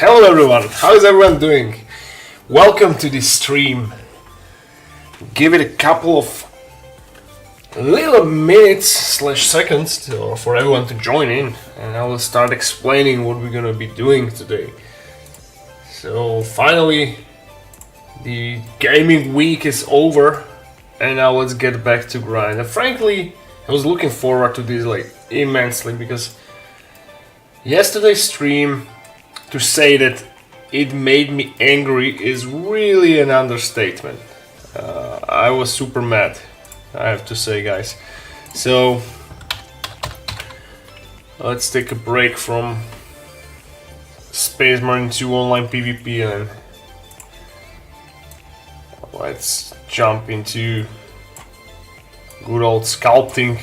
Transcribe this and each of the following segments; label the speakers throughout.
Speaker 1: Hello everyone, how is everyone doing? Welcome to this stream. Give it a couple of little minutes slash seconds for everyone to join in, and I will start explaining what we're gonna be doing today. So finally the gaming week is over and now let's get back to grind. And frankly, I was looking forward to this like immensely, because yesterday's stream, to say that it made me angry is really an understatement. I was super mad, I have to say, guys. So let's take a break from Space Marine 2 online PvP and let's jump into good old sculpting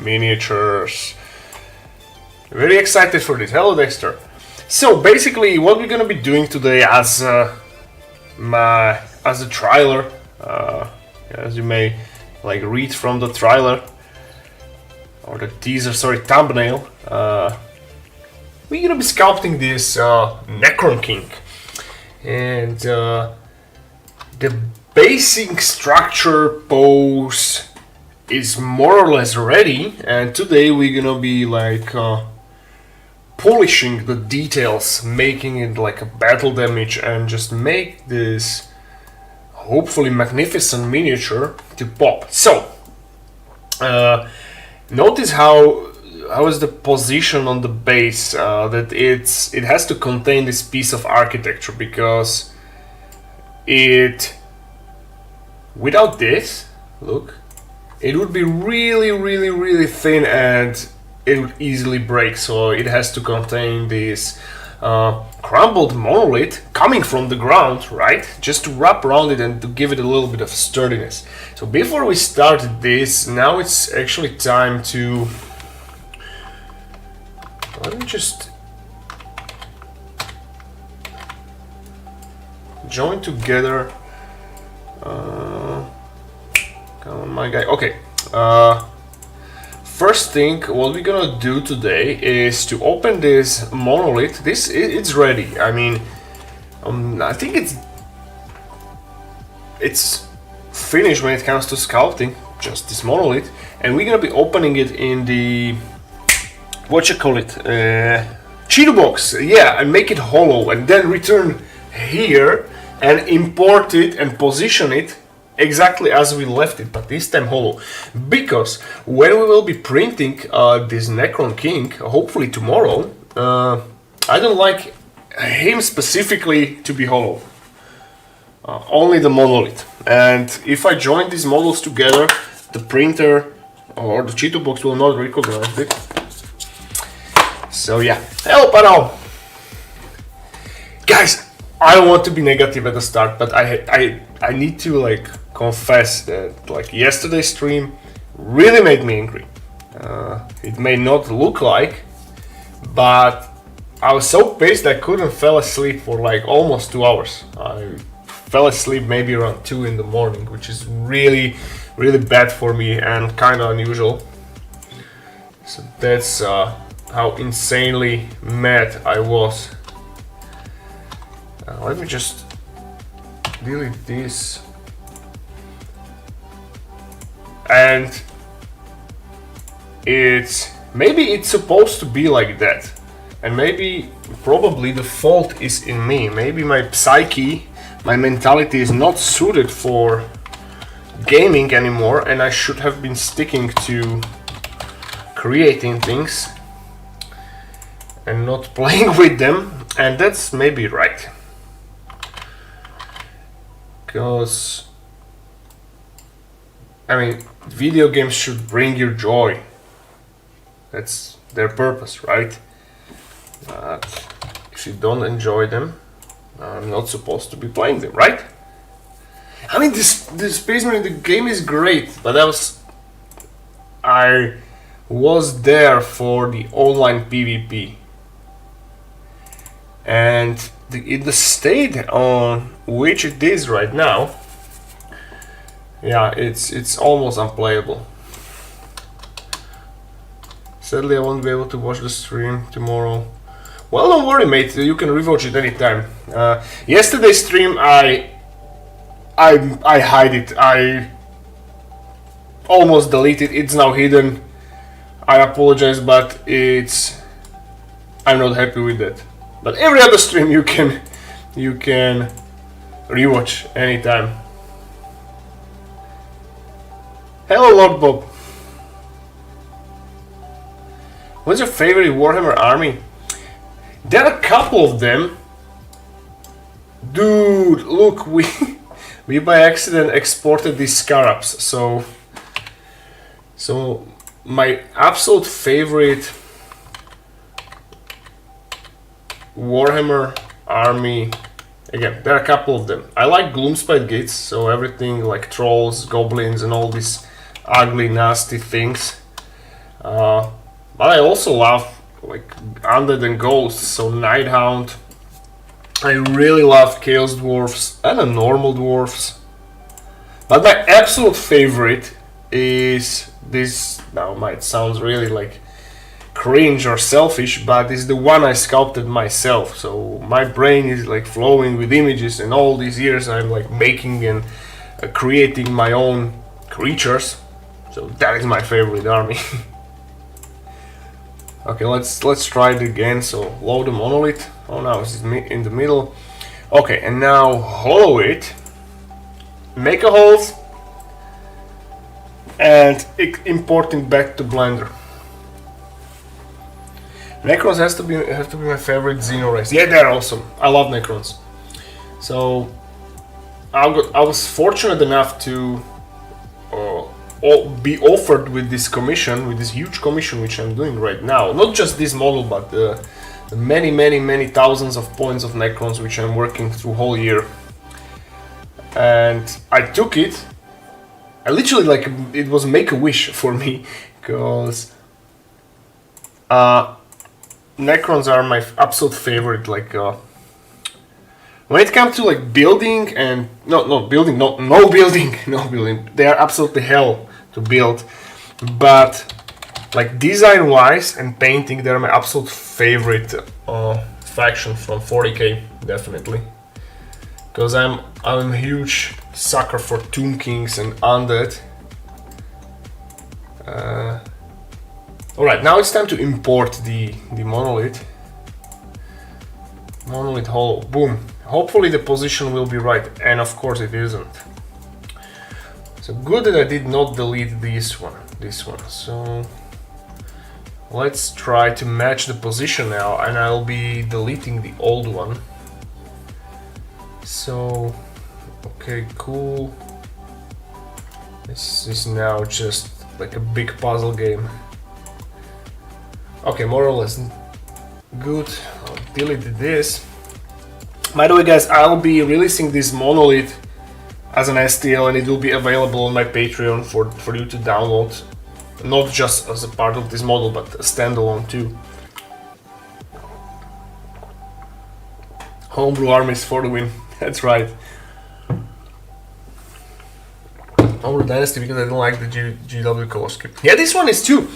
Speaker 1: miniatures. Very excited for this. Hello, Dexter. So basically, what we're gonna be doing today as a trailer, as you may read from the trailer or the teaser, thumbnail, we're gonna be sculpting this Necron King, and the basic structure pose is more or less ready, and today we're gonna be polishing the details, making it like a battle damage, and just make this hopefully magnificent miniature to pop. So notice how is the position on the base, that it has to contain this piece of architecture, because without this, look, it would be really thin and it would easily break. So it has to contain this crumbled monolith coming from the ground, right? Just to wrap around it and to give it a little bit of sturdiness. So before we start this, now it's actually time to... Let me just join together. Come on, my guy. Okay. First thing, what we're gonna do today is to open this monolith. It's ready. I mean, I think it's finished when it comes to sculpting. Just this monolith, and we're gonna be opening it in the Cheeto box. Yeah, and make it hollow, and then return here and import it and position it exactly as we left it, but this time hollow, because when we will be printing this Necron King, hopefully tomorrow, I don't like him specifically to be hollow, only the monolith. And if I join these models together, the printer or the Cheeto box will not recognize it. So yeah, help out, guys. I don't want to be negative at the start, but I need to confess that yesterday's stream really made me angry. It may not look like, but I was so pissed I couldn't fall asleep for almost 2 hours. I fell asleep maybe around 2 in the morning, which is really bad for me and kind of unusual. So that's how insanely mad I was. Let me just delete this. And maybe it's supposed to be like that, and probably the fault is in me. Maybe my psyche, my mentality is not suited for gaming anymore, and I should have been sticking to creating things and not playing with them, and that's maybe right. Because I mean, video games should bring you joy. That's their purpose, right? If you don't enjoy them, I'm not supposed to be playing them, right? I mean, this Space Marine, the game is great, but I was there for the online PvP, and in the state on which it is right now, yeah, it's almost unplayable. Sadly, I won't be able to watch the stream tomorrow. Well, don't worry, mate. You can rewatch it anytime. Yesterday's stream, I hide it. I almost deleted. It's now hidden. I apologize, but I'm not happy with that. But every other stream you can rewatch anytime. Hello, Lord Bob. What's your favorite Warhammer army? There are a couple of them. Dude, look, we by accident exported these scarabs. So my absolute favorite Warhammer army, again, there are a couple of them. I like Gloomspite Gates, so everything like trolls, goblins, and all these ugly, nasty things. But I also love like undead and ghosts, so Nighthound. I really love Chaos Dwarfs and the normal dwarfs. But my absolute favorite is this. Now might sound really like cringe or selfish, but it's the one I sculpted myself. So my brain is like flowing with images, and all these years I'm like making and creating my own creatures. So that is my favorite army. Okay, let's try it again. So load the monolith. Oh no, it's in the middle. Okay, and now hollow it. Make a holes and import it back to Blender. Necrons have to be my favorite Xeno race. Yeah, they're awesome. I love Necrons. So I was fortunate enough to be offered with this commission, with this huge commission which I'm doing right now. Not just this model, but the many thousands of points of Necrons which I'm working through whole year. And I took it. I literally, like, it was make a wish for me, because Necrons are my absolute favorite. Like when it comes to like building and no building, they are absolutely hell to build. But like design wise and painting, they're my absolute favorite faction from 40k, definitely. Because I'm a huge sucker for Tomb Kings and Undead. Alright, now it's time to import the monolith. Monolith hollow. Boom. Hopefully the position will be right, and of course it isn't. So good that I did not delete this one. So let's try to match the position now, and I'll be deleting the old one. So, okay, cool. This is now just like a big puzzle game. Okay, more or less good. I'll delete this. By the way, guys, I'll be releasing this monolith as an STL, and it will be available on my Patreon for you to download. Not just as a part of this model, but a standalone too. Homebrew armies for the win. That's right. Homebrew Dynasty, because I don't like the GW color scheme. Yeah, this one is too.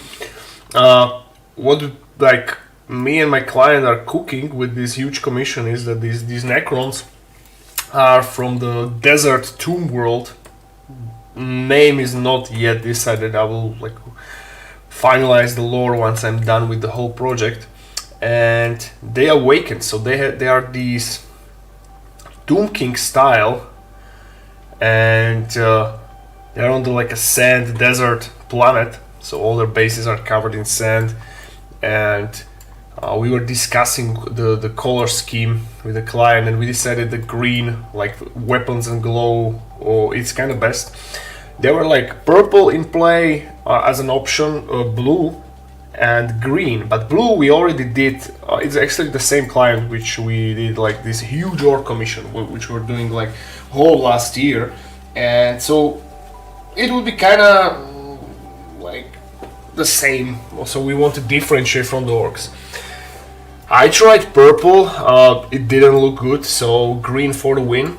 Speaker 1: What like me and my client are cooking with this huge commission is that these Necrons are from the desert tomb world. Name is not yet decided. I will like finalize the lore once I'm done with the whole project. And they awakened, so they are these Tomb King style, and they're on like a sand desert planet, so all their bases are covered in sand. And we were discussing the color scheme with the client, and we decided the green, like weapons and glow, it's kind of best. There were like purple in play as an option, blue and green, but blue we already did. It's actually the same client which we did like this huge orc commission, which we're doing like whole last year, and so it would be kind of like the same. So we want to differentiate from the orcs. I tried purple, it didn't look good, so green for the win.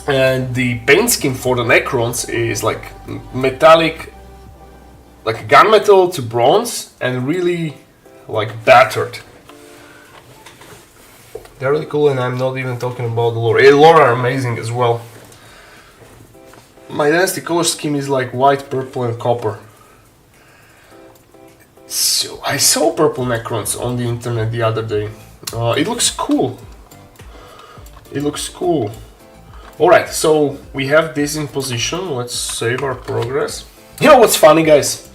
Speaker 1: And the paint scheme for the Necrons is like metallic, like gunmetal to bronze, and really like battered. They're really cool, and I'm not even talking about the lore. The lore are amazing as well. My dynasty color scheme is like white, purple, and copper. So I saw purple Necrons on the internet the other day. It looks cool. It looks cool. Alright, so we have this in position. Let's save our progress. You know what's funny, guys?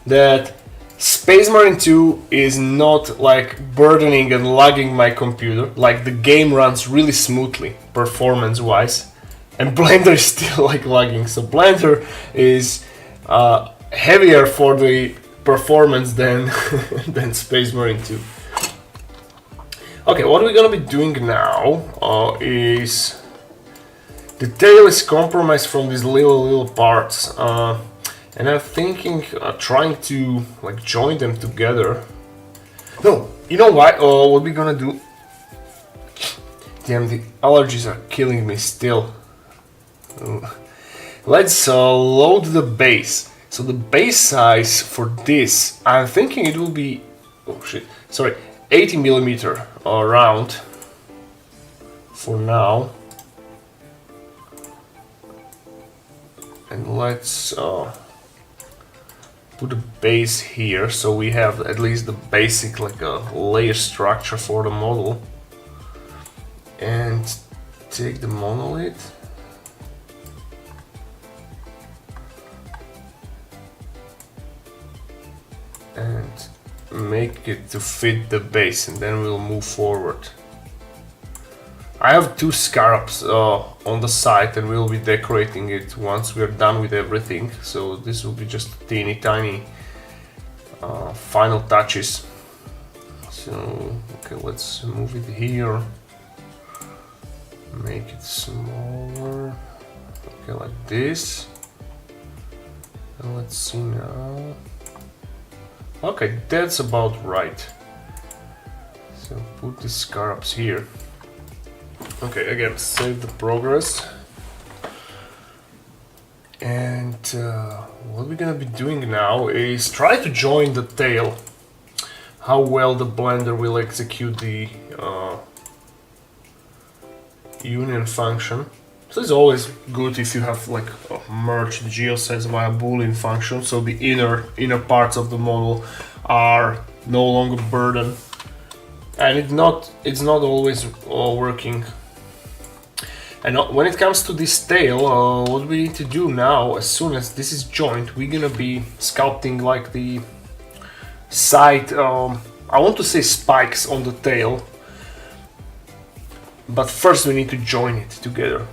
Speaker 1: That Space Marine 2 is not like burdening and lagging my computer. Like the game runs really smoothly, performance-wise. And Blender is still like lagging. So Blender is heavier for the performance than than Space Marine 2. Okay, what we're gonna be doing now is the tail is compromised from these little parts, and I'm thinking trying to like join them together. No, you know what? What we're gonna do? Damn, the allergies are killing me still. Let's load the base. So the base size for this, I'm thinking it will be, oh shit, sorry, 80mm round for now. And let's put a base here, so we have at least the basic like a layer structure for the model. And take the monolith. And make it to fit the base, and then we'll move forward. I have two scarabs on the side, and we'll be decorating it once we're done with everything. So this will be just teeny tiny final touches. So okay, let's move it here, make it smaller, okay, like this. And let's see now. Okay, that's about right. So put the scarabs here. Okay, again, save the progress. And what we're gonna be doing now is try to join the tail. How well the Blender will execute the union function. So it's always good if you have like merged geosets via Boolean function, so the inner parts of the model are no longer burdened, and it's not always working. And when it comes to this tail, what we need to do now, as soon as this is joined, we're gonna be sculpting like the side. I want to say spikes on the tail, but first we need to join it together.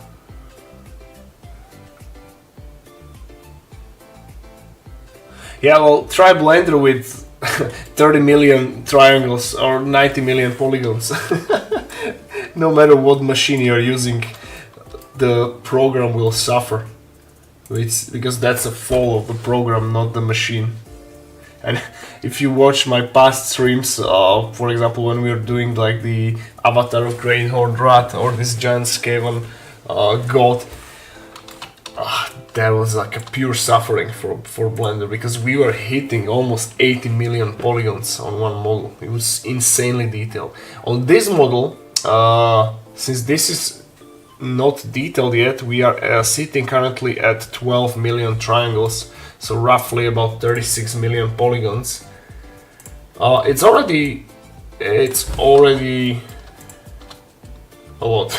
Speaker 1: Yeah, well, try Blender with 30 million triangles or 90 million polygons. No matter what machine you're using, the program will suffer. It's because that's a fault of the program, not the machine. And if you watch my past streams, for example, when we were doing like the Avatar of Greenhorn Rat or this giant Skaven god, that was like a pure suffering for Blender, because we were hitting almost 80 million polygons on one model. It was insanely detailed. On this model, since this is not detailed yet, we are sitting currently at 12 million triangles, so roughly about 36 million polygons. It's already a lot.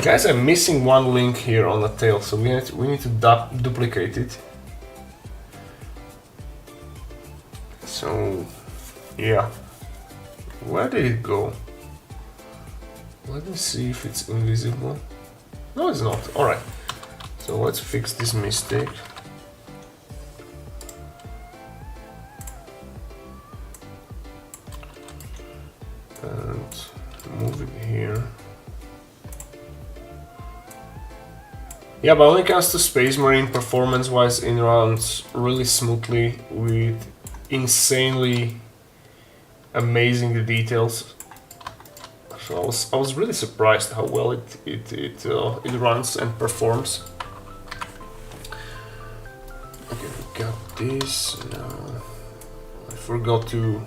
Speaker 1: Guys, I'm missing one link here on the tail, so we need to duplicate it. So, yeah. Where did it go? Let me see if it's invisible. No, it's not. Alright. So let's fix this mistake. And move it here. Yeah, but when it comes to Space Marine, performance-wise, it runs really smoothly with insanely amazing details. So I was really surprised how well it runs and performs. Okay, we got this now. forgot to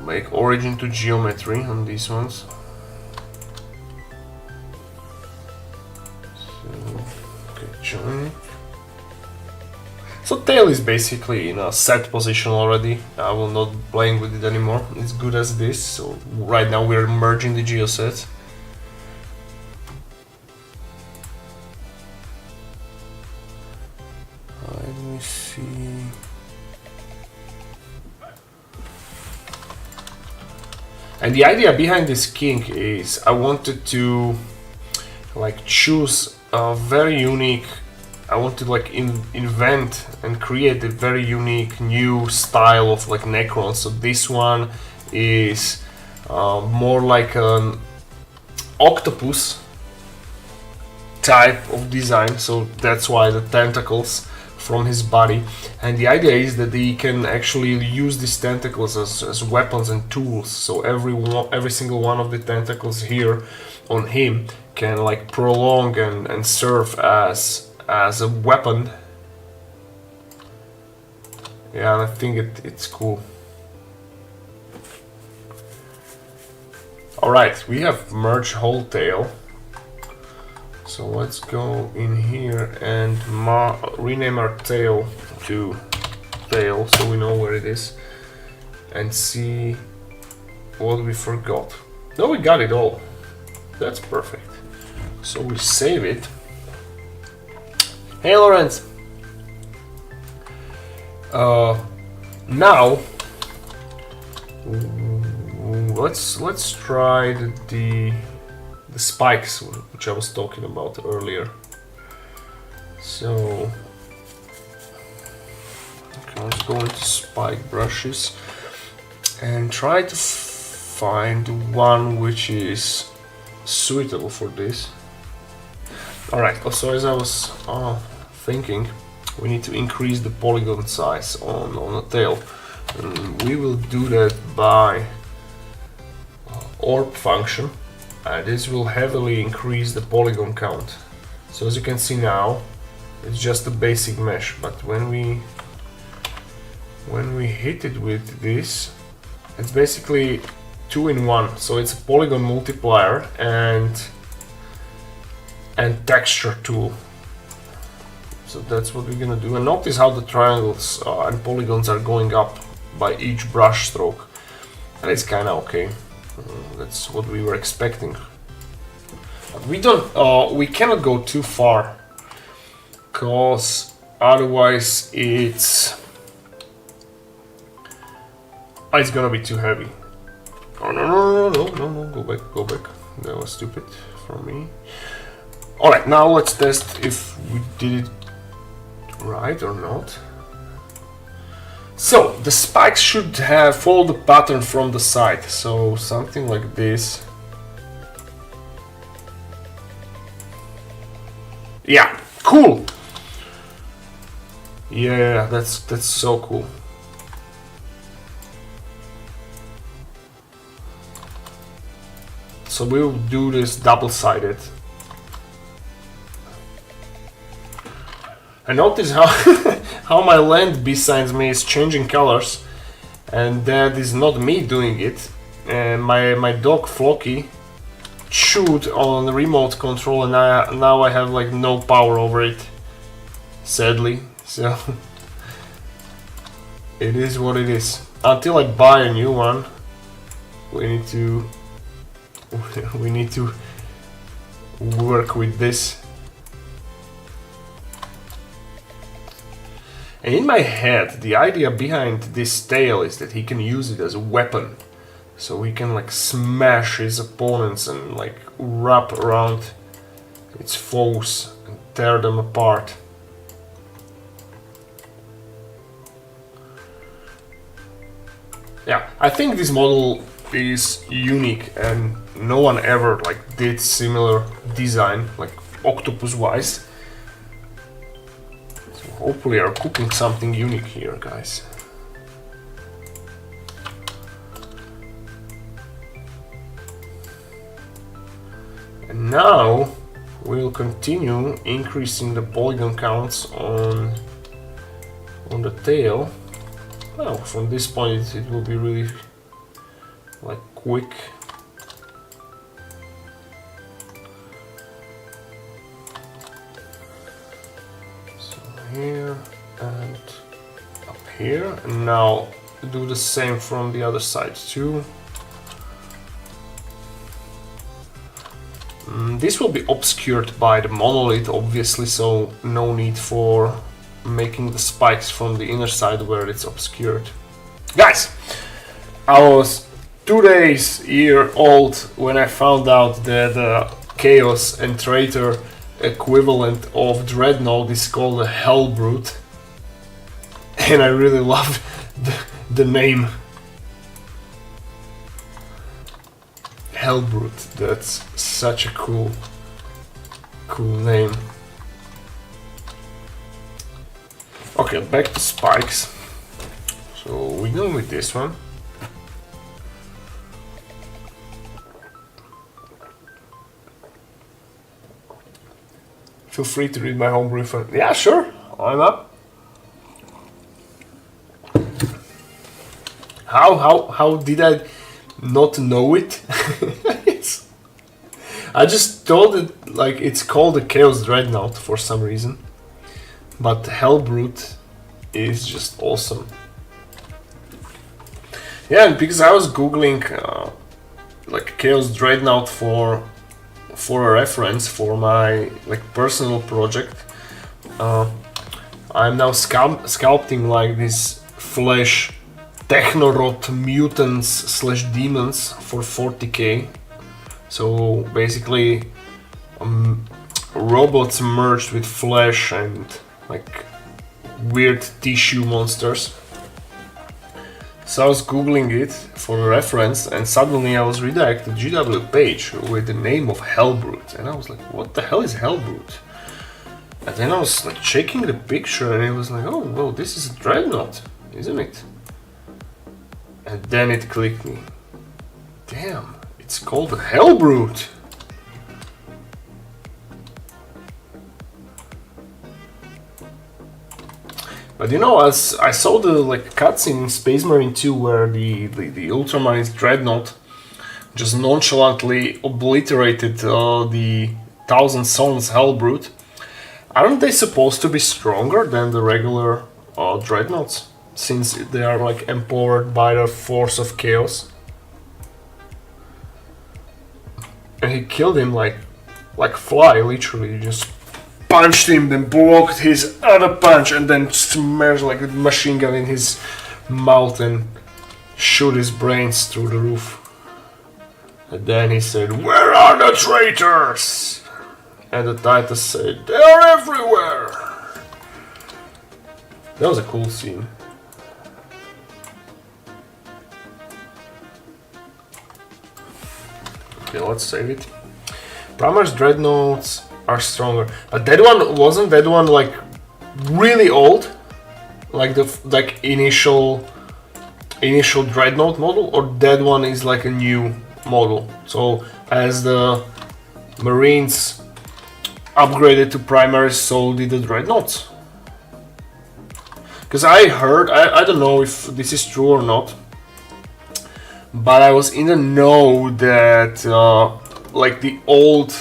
Speaker 1: make origin to geometry on these ones. So, okay, join. So tail is basically in a set position already. I will not be playing with it anymore. It's good as this. So right now we're merging the geosets. Let me see. And the idea behind this king is I wanted to like choose a very unique. I want to like invent and create a very unique new style of like Necron. So this one is more like an octopus type of design. So that's why the tentacles from his body, and the idea is that he can actually use these tentacles as weapons and tools. So every single one of the tentacles here on him can like prolong and serve as a weapon. Yeah, and I think it's cool. Alright, we have merged whole tail. So let's go in here and rename our tail to tail so we know where it is and see what we forgot. No, we got it all. That's perfect. So we save it. Hey Lawrence. Now let's try the spikes which I was talking about earlier. So okay, let's go into spike brushes and try to find one which is suitable for this. Alright, so as I was thinking, we need to increase the polygon size on the tail. And we will do that by orb function. This will heavily increase the polygon count. So as you can see now, it's just a basic mesh, but when we hit it with this, it's basically 2-in-1. So it's a polygon multiplier and texture tool. So that's what we're gonna do. And notice how the triangles and polygons are going up by each brush stroke. And it's kinda okay. That's what we were expecting. But we cannot go too far, cause otherwise it's gonna be too heavy. Oh no, go back. That was stupid from me. Alright, now let's test if we did it right or not. So the spikes should follow the pattern from the side, so something like this. Yeah, cool. Yeah, that's so cool. So we'll do this double-sided. And notice how how my land besides me is changing colors, and that is not me doing it. And my dog Flocky chewed on the remote control, and now I have like no power over it, sadly. So it is what it is. Until I buy a new one, we need to work with this. And in my head, the idea behind this tail is that he can use it as a weapon. So he can like smash his opponents and like wrap around its foes and tear them apart. Yeah, I think this model is unique and no one ever like did similar design, like octopus wise. Hopefully are cooking something unique here, guys. And now we'll continue increasing the polygon counts on on the tail. Well, from this point it will be really like quick. So here and up here, and now do the same from the other side too. This will be obscured by the monolith, obviously, so no need for making the spikes from the inner side where it's obscured. Guys, I was 2 days year old when I found out that the Chaos and Traitor equivalent of Dreadnought is called a Hellbrute, and I really love the name. Hellbrute, that's such a cool name. Okay, back to spikes. So we're going with this one. Feel free to read my homebrew. Yeah, sure, I'm up. How did I not know it? I just thought it like it's called a Chaos Dreadnought for some reason, but Hellbrute is just awesome. Yeah, because I was googling like Chaos Dreadnought for a reference for my like personal project. I'm now sculpting like this flesh Technorot mutants / demons for 40k. So basically robots merged with flesh and like weird tissue monsters. So I was googling it for a reference, and suddenly I was redirected to GW page with the name of Hellbrute, and I was like, what the hell is Hellbrute? And then I was like checking the picture, and it was like, oh well, this is a Dreadnought, isn't it? And then it clicked me. Damn, it's called a Hellbrute. But you know, as I saw the like cutscene in Space Marine 2 where the Ultramarines Dreadnought just nonchalantly obliterated the Thousand Suns Hellbrute, aren't they supposed to be stronger than the regular Dreadnoughts? Since they are like empowered by the force of chaos. And he killed him like fly, literally. Just punched him, then blocked his other punch, and then smashed like a machine gun in his mouth and shoot his brains through the roof. And then he said, "Where are the traitors?" And the Titans said, "They are everywhere." That was a cool scene. Okay, let's save it. Primar's Dreadnoughts are stronger. That one wasn't that one like really old, like the initial Dreadnought model, or that one is like a new model. So as the Marines upgraded to primaries, so did the Dreadnoughts. Because I heard, I don't know if this is true or not, but I was in the know that like the old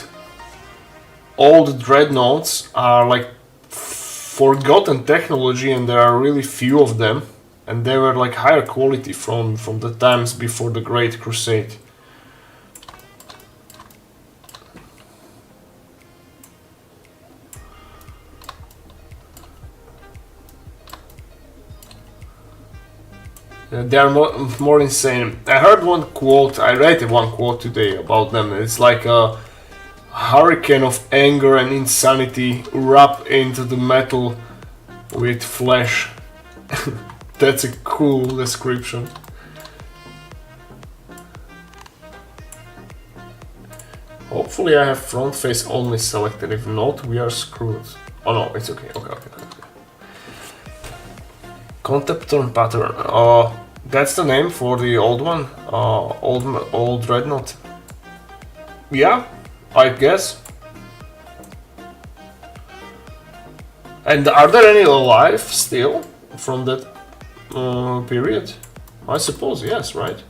Speaker 1: Dreadnoughts are like forgotten technology, and there are really few of them, and they were like higher quality from the times before the Great Crusade. They are more insane. I heard one quote, I read one quote today about them. It's like a hurricane of anger and insanity wrapped into the metal with flesh. That's a cool description. Hopefully I have front face only selected. If not, we are screwed. Oh no, it's okay. Okay. Concept turn pattern. That's the name for the old one. Old Dreadnought. Yeah, I guess. And are there any alive still? from that period? I suppose yes, right?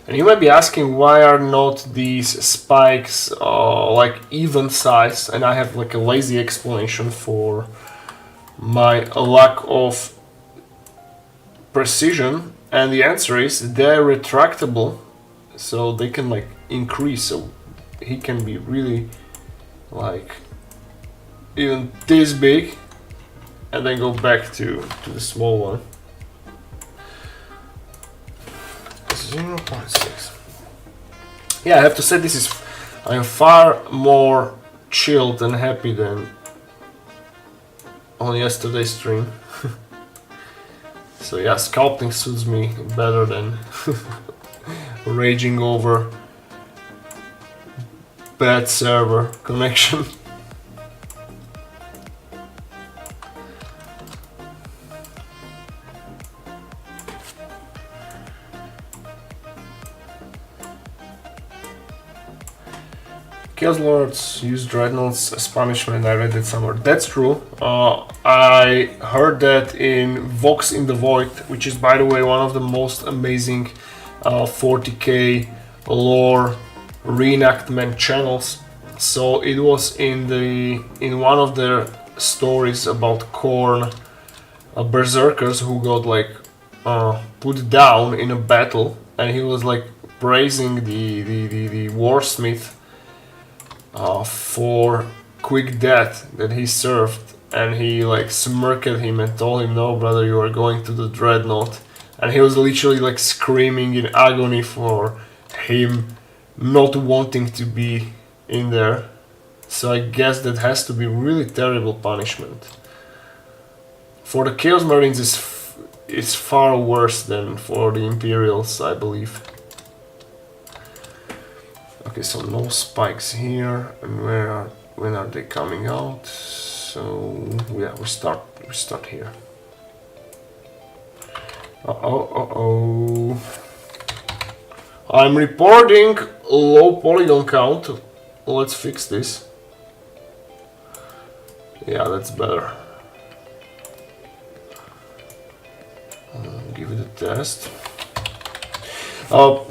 Speaker 1: And you might be asking, why are not these spikes like even size? And I have like a lazy explanation for my lack of precision, and the answer is they're retractable, so they can like increase, so he can be really like even this big and then go back to the small one. 0.6. Yeah, I have to say I am far more chilled and happy than on yesterday's stream. So yeah, sculpting suits me better than raging over bad server connection. Chaos Lords use dreadnoughts as punishment. I read it somewhere. That's true. I heard that in Vox in the Void, which is, by the way, one of the most amazing 40k lore reenactment channels. So it was in one of their stories about Khorne berserkers who got like put down in a battle, and he was like praising the warsmith for quick death that he served, and he like smirked at him and told him, "No, brother, you are going to the dreadnought." And he was literally like screaming in agony for him not wanting to be in there. So I guess that has to be really terrible punishment. For the Chaos Marines it's far worse than for the Imperials, I believe. Okay, so no spikes here, and when are they coming out? So yeah, we start here. I'm reporting low polygon count. Let's fix this. Yeah, that's better. Give it a test.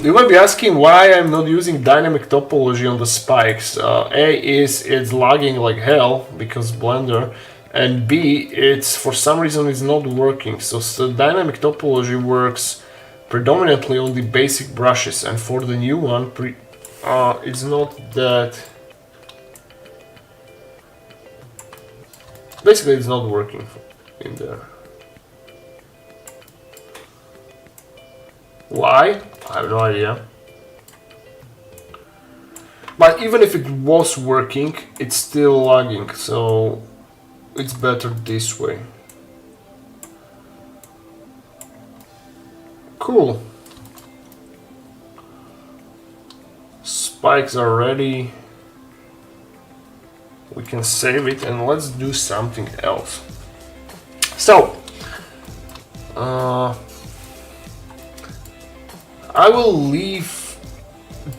Speaker 1: You might be asking why I'm not using dynamic topology on the spikes. A is it's lagging like hell because Blender, and B, it's for some reason it's not working. So dynamic topology works predominantly on the basic brushes, and for the new one, it's not that. Basically, it's not working in there. Why? I have no idea. But even if it was working, it's still lagging, so it's better this way. Cool. Spikes are ready. We can save it and let's do something else. So, I will leave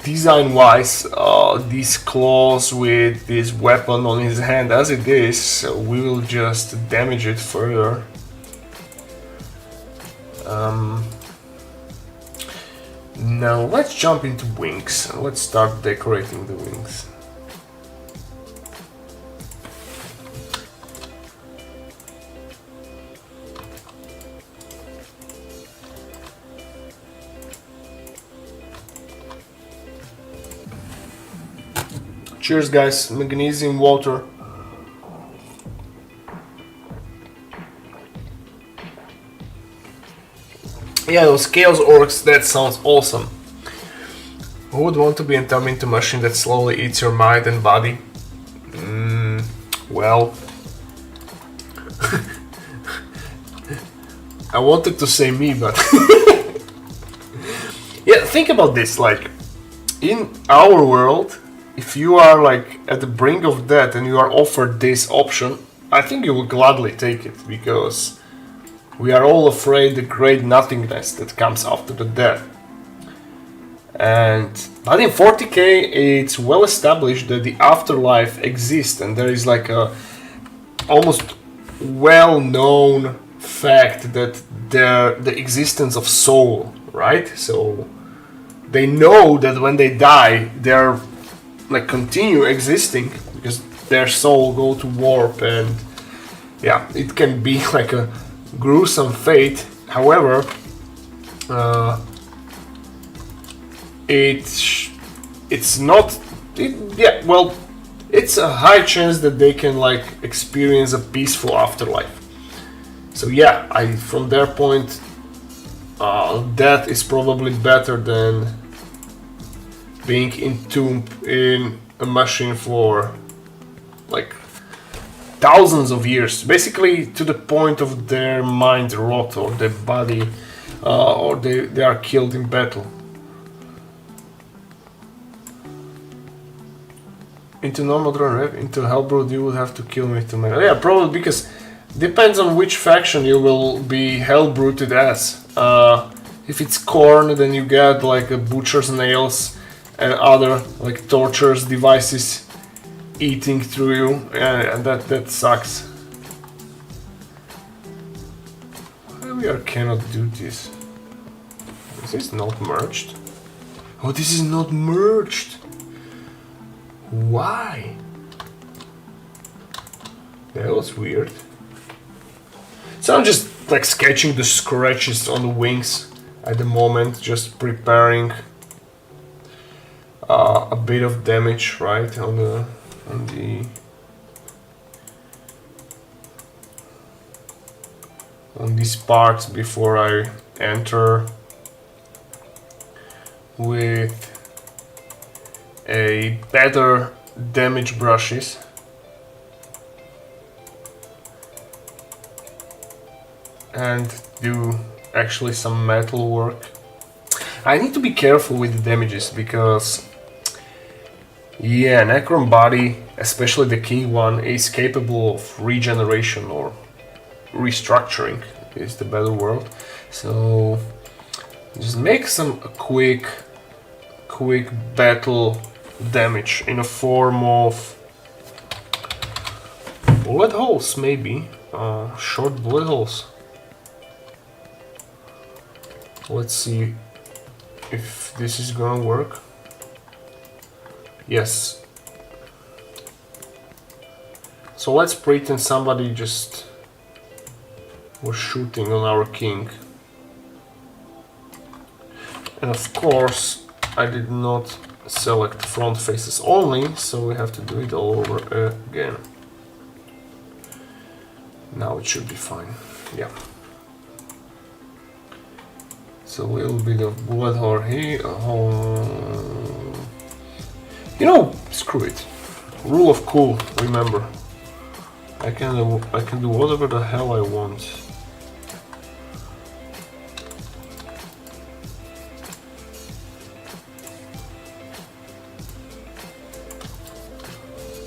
Speaker 1: design-wise these claws with this weapon on his hand as it is, so we will just damage it further. Now let's jump into wings. Let's start decorating the wings. Cheers guys, magnesium water. Yeah, those Chaos Orcs, that sounds awesome. Who would want to be turned into a machine that slowly eats your mind and body? Well... I wanted to say me, but... Yeah, think about this, like... In our world, if you are like at the brink of death and you are offered this option, I think you will gladly take it, because We are all afraid the great nothingness that comes after the death. But in 40k, it's well established that the afterlife exists, and there is like a almost well-known fact that the existence of soul, right? So they know that when they die, they're like continue existing because their soul go to warp, and yeah, it can be like a gruesome fate. However, it's not. It's a high chance that they can like experience a peaceful afterlife. So yeah, from their point, death is probably better than being entombed in a machine for like thousands of years, basically to the point of their mind rot or their body, or they are killed in battle. Into normal drone, into Hellbrood you would have to kill me to make. Yeah, probably, because depends on which faction you will be Hellbrooded as. If it's Khorne, then you get like a butcher's nails and other like tortures devices eating through you, and that sucks. Why we cannot do this? Is this not merged? Oh, this is not merged. Why? That was weird. So I'm just like sketching the scratches on the wings at the moment, just preparing a bit of damage, right, on these parts before I enter with a better damage brushes. And do actually some metal work. I need to be careful with the damages because yeah, Necron body, especially the king one, is capable of regeneration or restructuring is the better word. So just make some quick battle damage in a form of bullet holes, maybe short bullet holes. Let's see if this is gonna work. Yes. So let's pretend somebody just was shooting on our king. And of course, I did not select front faces only, so we have to do it all over again. Now it should be fine. Yeah. So a little bit of bullet hole here. You know, screw it. Rule of cool. Remember, I can do whatever the hell I want.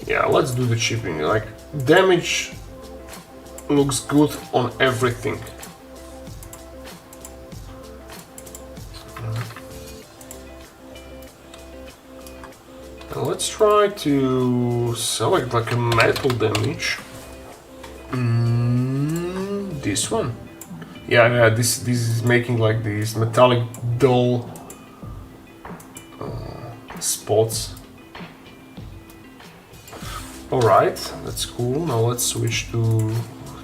Speaker 1: Yeah, let's do the chipping. Like, damage looks good on everything. Let's try to select like a metal damage. This one. Yeah, this is making like these metallic dull spots. Alright, that's cool. Now let's switch to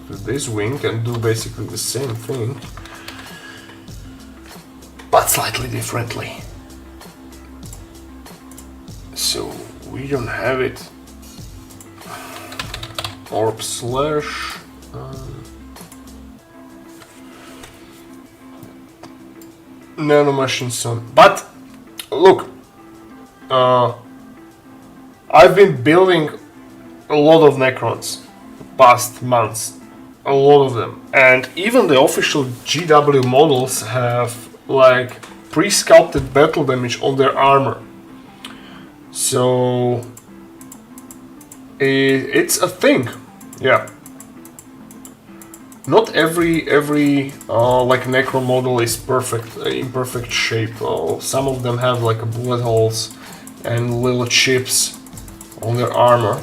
Speaker 1: this wing and do basically the same thing, but slightly differently. So we don't have it. Orb slash. Nanomachine sun. But look, I've been building a lot of Necrons past months, a lot of them, and even the official GW models have like pre-sculpted battle damage on their armor. So it's a thing, yeah. not every like Necron model is perfect in perfect shape. Some of them have like bullet holes and little chips on their armor.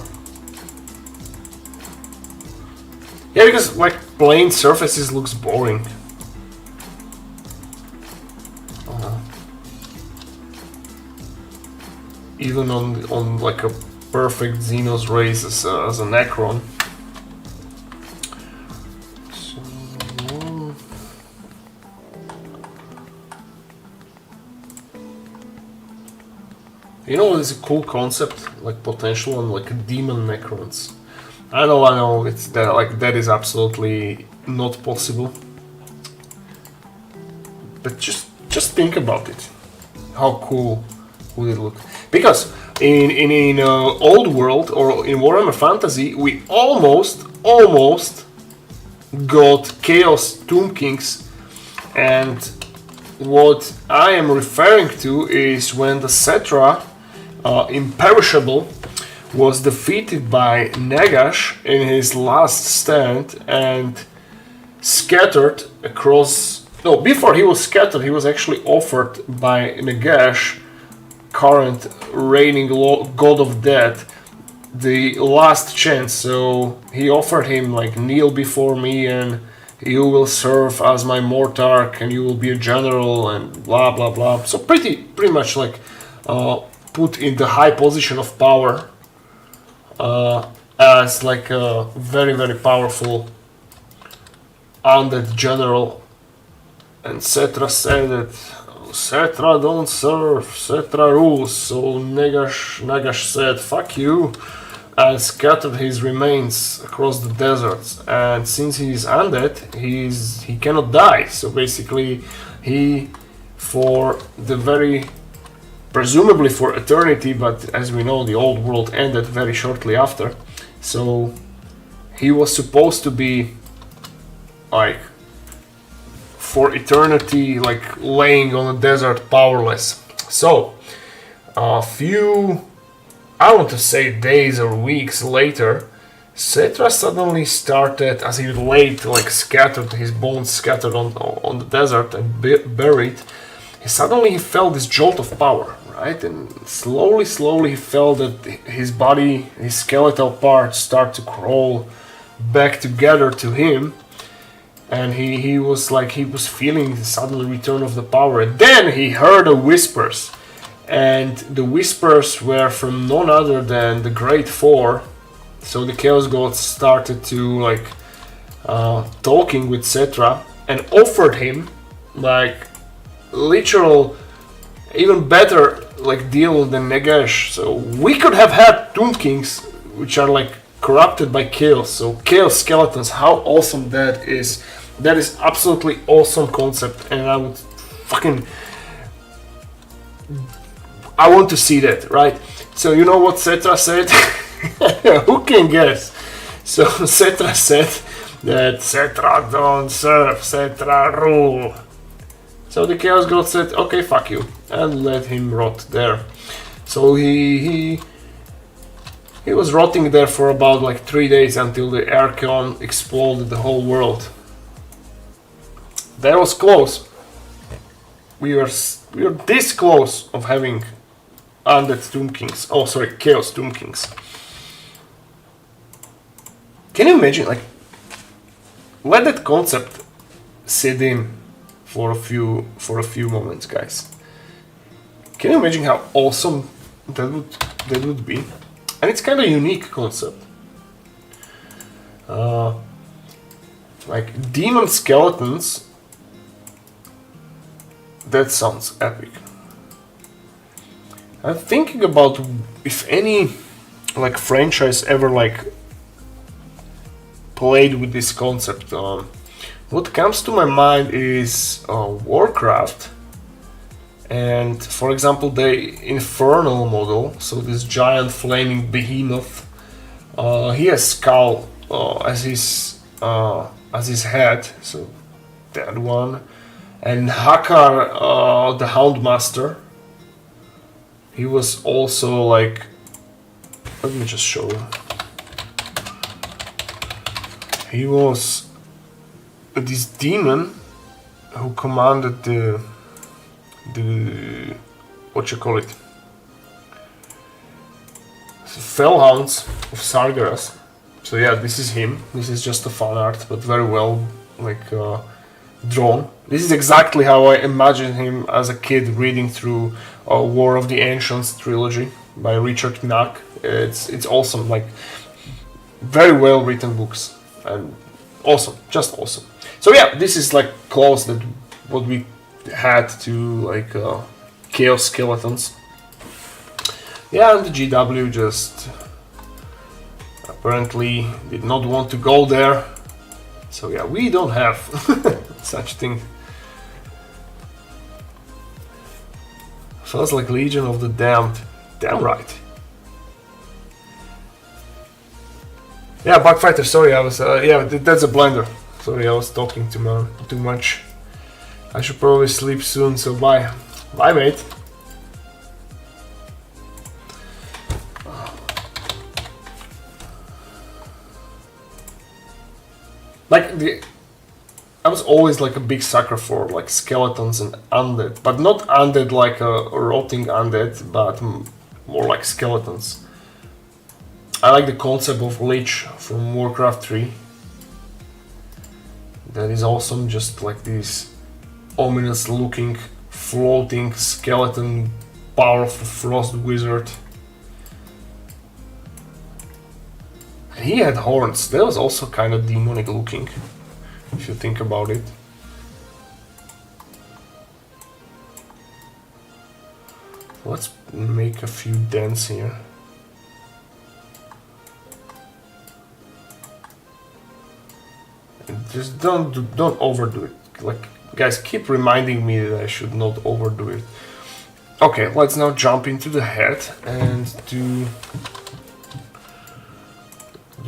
Speaker 1: Yeah, because like plain surfaces looks boring. Even on like a perfect Xenos race as a Necron. So, you know, it's a cool concept, like potential on like demon Necrons. I know, it's that like that is absolutely not possible. But just think about it. How cool would it look? Because in old world or in Warhammer Fantasy, we almost got Chaos Tomb Kings, and what I am referring to is when the Cetra Imperishable was defeated by Nagash in his last stand and scattered across. No, before he was scattered, he was actually offered by Nagash, current reigning god of death, the last chance. So he offered him like, kneel before me and you will serve as my Mortarch and you will be a general and blah blah blah. So pretty much like put in the high position of power as like a very powerful undead general. And Cetra said that Cetra don't serve, Cetra rules. So Nagash said, fuck you, and scattered his remains across the deserts. And since he is undead, he cannot die. So basically, he, for the very, presumably for eternity, but as we know, the old world ended very shortly after. So he was supposed to be like, for eternity, like laying on the desert powerless. So a few, I want to say days or weeks later, Cetra suddenly started, as he laid like scattered, his bones scattered on the desert and buried, he felt this jolt of power, right? And slowly he felt that his body, his skeletal parts start to crawl back together to him. And he was feeling the sudden return of the power. And then he heard the whispers. And the whispers were from none other than the Great Four. So the Chaos Gods started to like talking with Cetra and offered him like literal, even better like deal than Nagash. So we could have had Tomb Kings, which are like corrupted by chaos. So chaos skeletons, how awesome that is. That is absolutely awesome concept, and I want to see that, right? So you know what Cetra said? Who can guess? So Cetra said that Cetra don't serve, Cetra rule. So the Chaos God said, okay, fuck you, and let him rot there. So he was rotting there for about like 3 days until the Archon exploded the whole world. That was close. We were this close of having undead Tomb Kings. Oh, sorry, Chaos Tomb Kings. Can you imagine? Like, let that concept sit in for a few moments, guys. Can you imagine how awesome that would be? And it's kind of unique concept. Like demon skeletons. That sounds epic. I'm thinking about if any like franchise ever like played with this concept. What comes to my mind is Warcraft, and for example the Infernal model. So this giant flaming behemoth. He has skull as his head. So that one. And Hakar, the Houndmaster, he was also like, let me just show you. He was this demon who commanded the what you call it, Fellhounds of Sargeras. So yeah, this is him. This is just a fan art, but very well drawn. This is exactly how I imagined him as a kid reading through War of the Ancients trilogy by Richard Knack. It's awesome, like very well written books and awesome, just awesome. So yeah, this is like close that what we had to like Chaos Skeletons. Yeah, and the GW just apparently did not want to go there. So yeah, we don't have such thing. Feels like Legion of the Damned. Damn right. Yeah, Bugfighter, sorry, I was yeah, that's a blender. Sorry, I was talking too much. I should probably sleep soon, so bye. Bye, mate. Like I was always like a big sucker for like skeletons and undead, but not undead like a rotting undead, but more like skeletons. I like the concept of Lich from Warcraft 3. That is awesome, just like this ominous looking floating skeleton, powerful frost wizard. And he had horns, that was also kind of demonic looking, if you think about it. Let's make a few dents here. And just don't overdo it. Like, guys, keep reminding me that I should not overdo it. Okay, let's now jump into the head and do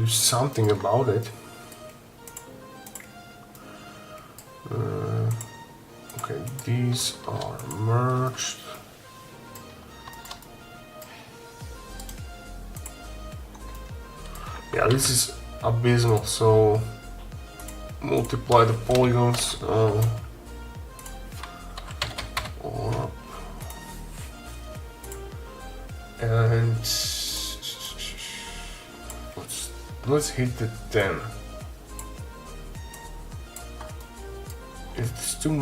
Speaker 1: something about it. Okay, these are merged. Yeah, this is abysmal, so multiply the polygons or and let's hit the 10. It's too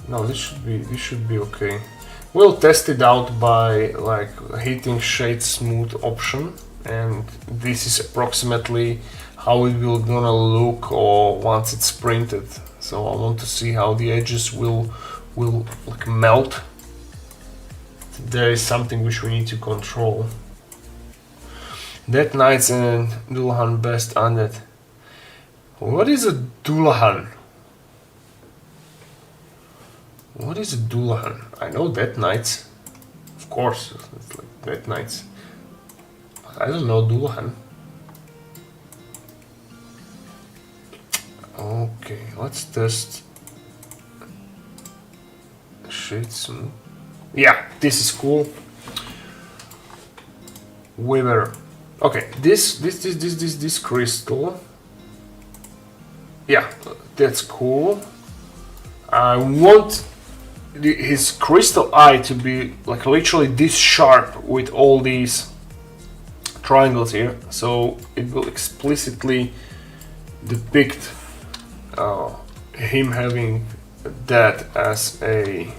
Speaker 1: no, this should be okay. We'll test it out by like hitting shade smooth option, and this is approximately how it will gonna look or once it's printed. So I want to see how the edges will like melt. There is something which we need to control. Death Knights and Dullahan best undead. What is a Dullahan? What is a Dullahan? I know Death Knights, of course, it's like Death Knights. I don't know Dullahan. Okay, let's test shades. Yeah, this is cool. Weaver. Okay, this crystal. Yeah, that's cool. I want his crystal eye to be like literally this sharp with all these triangles here, so it will explicitly depict him having that as an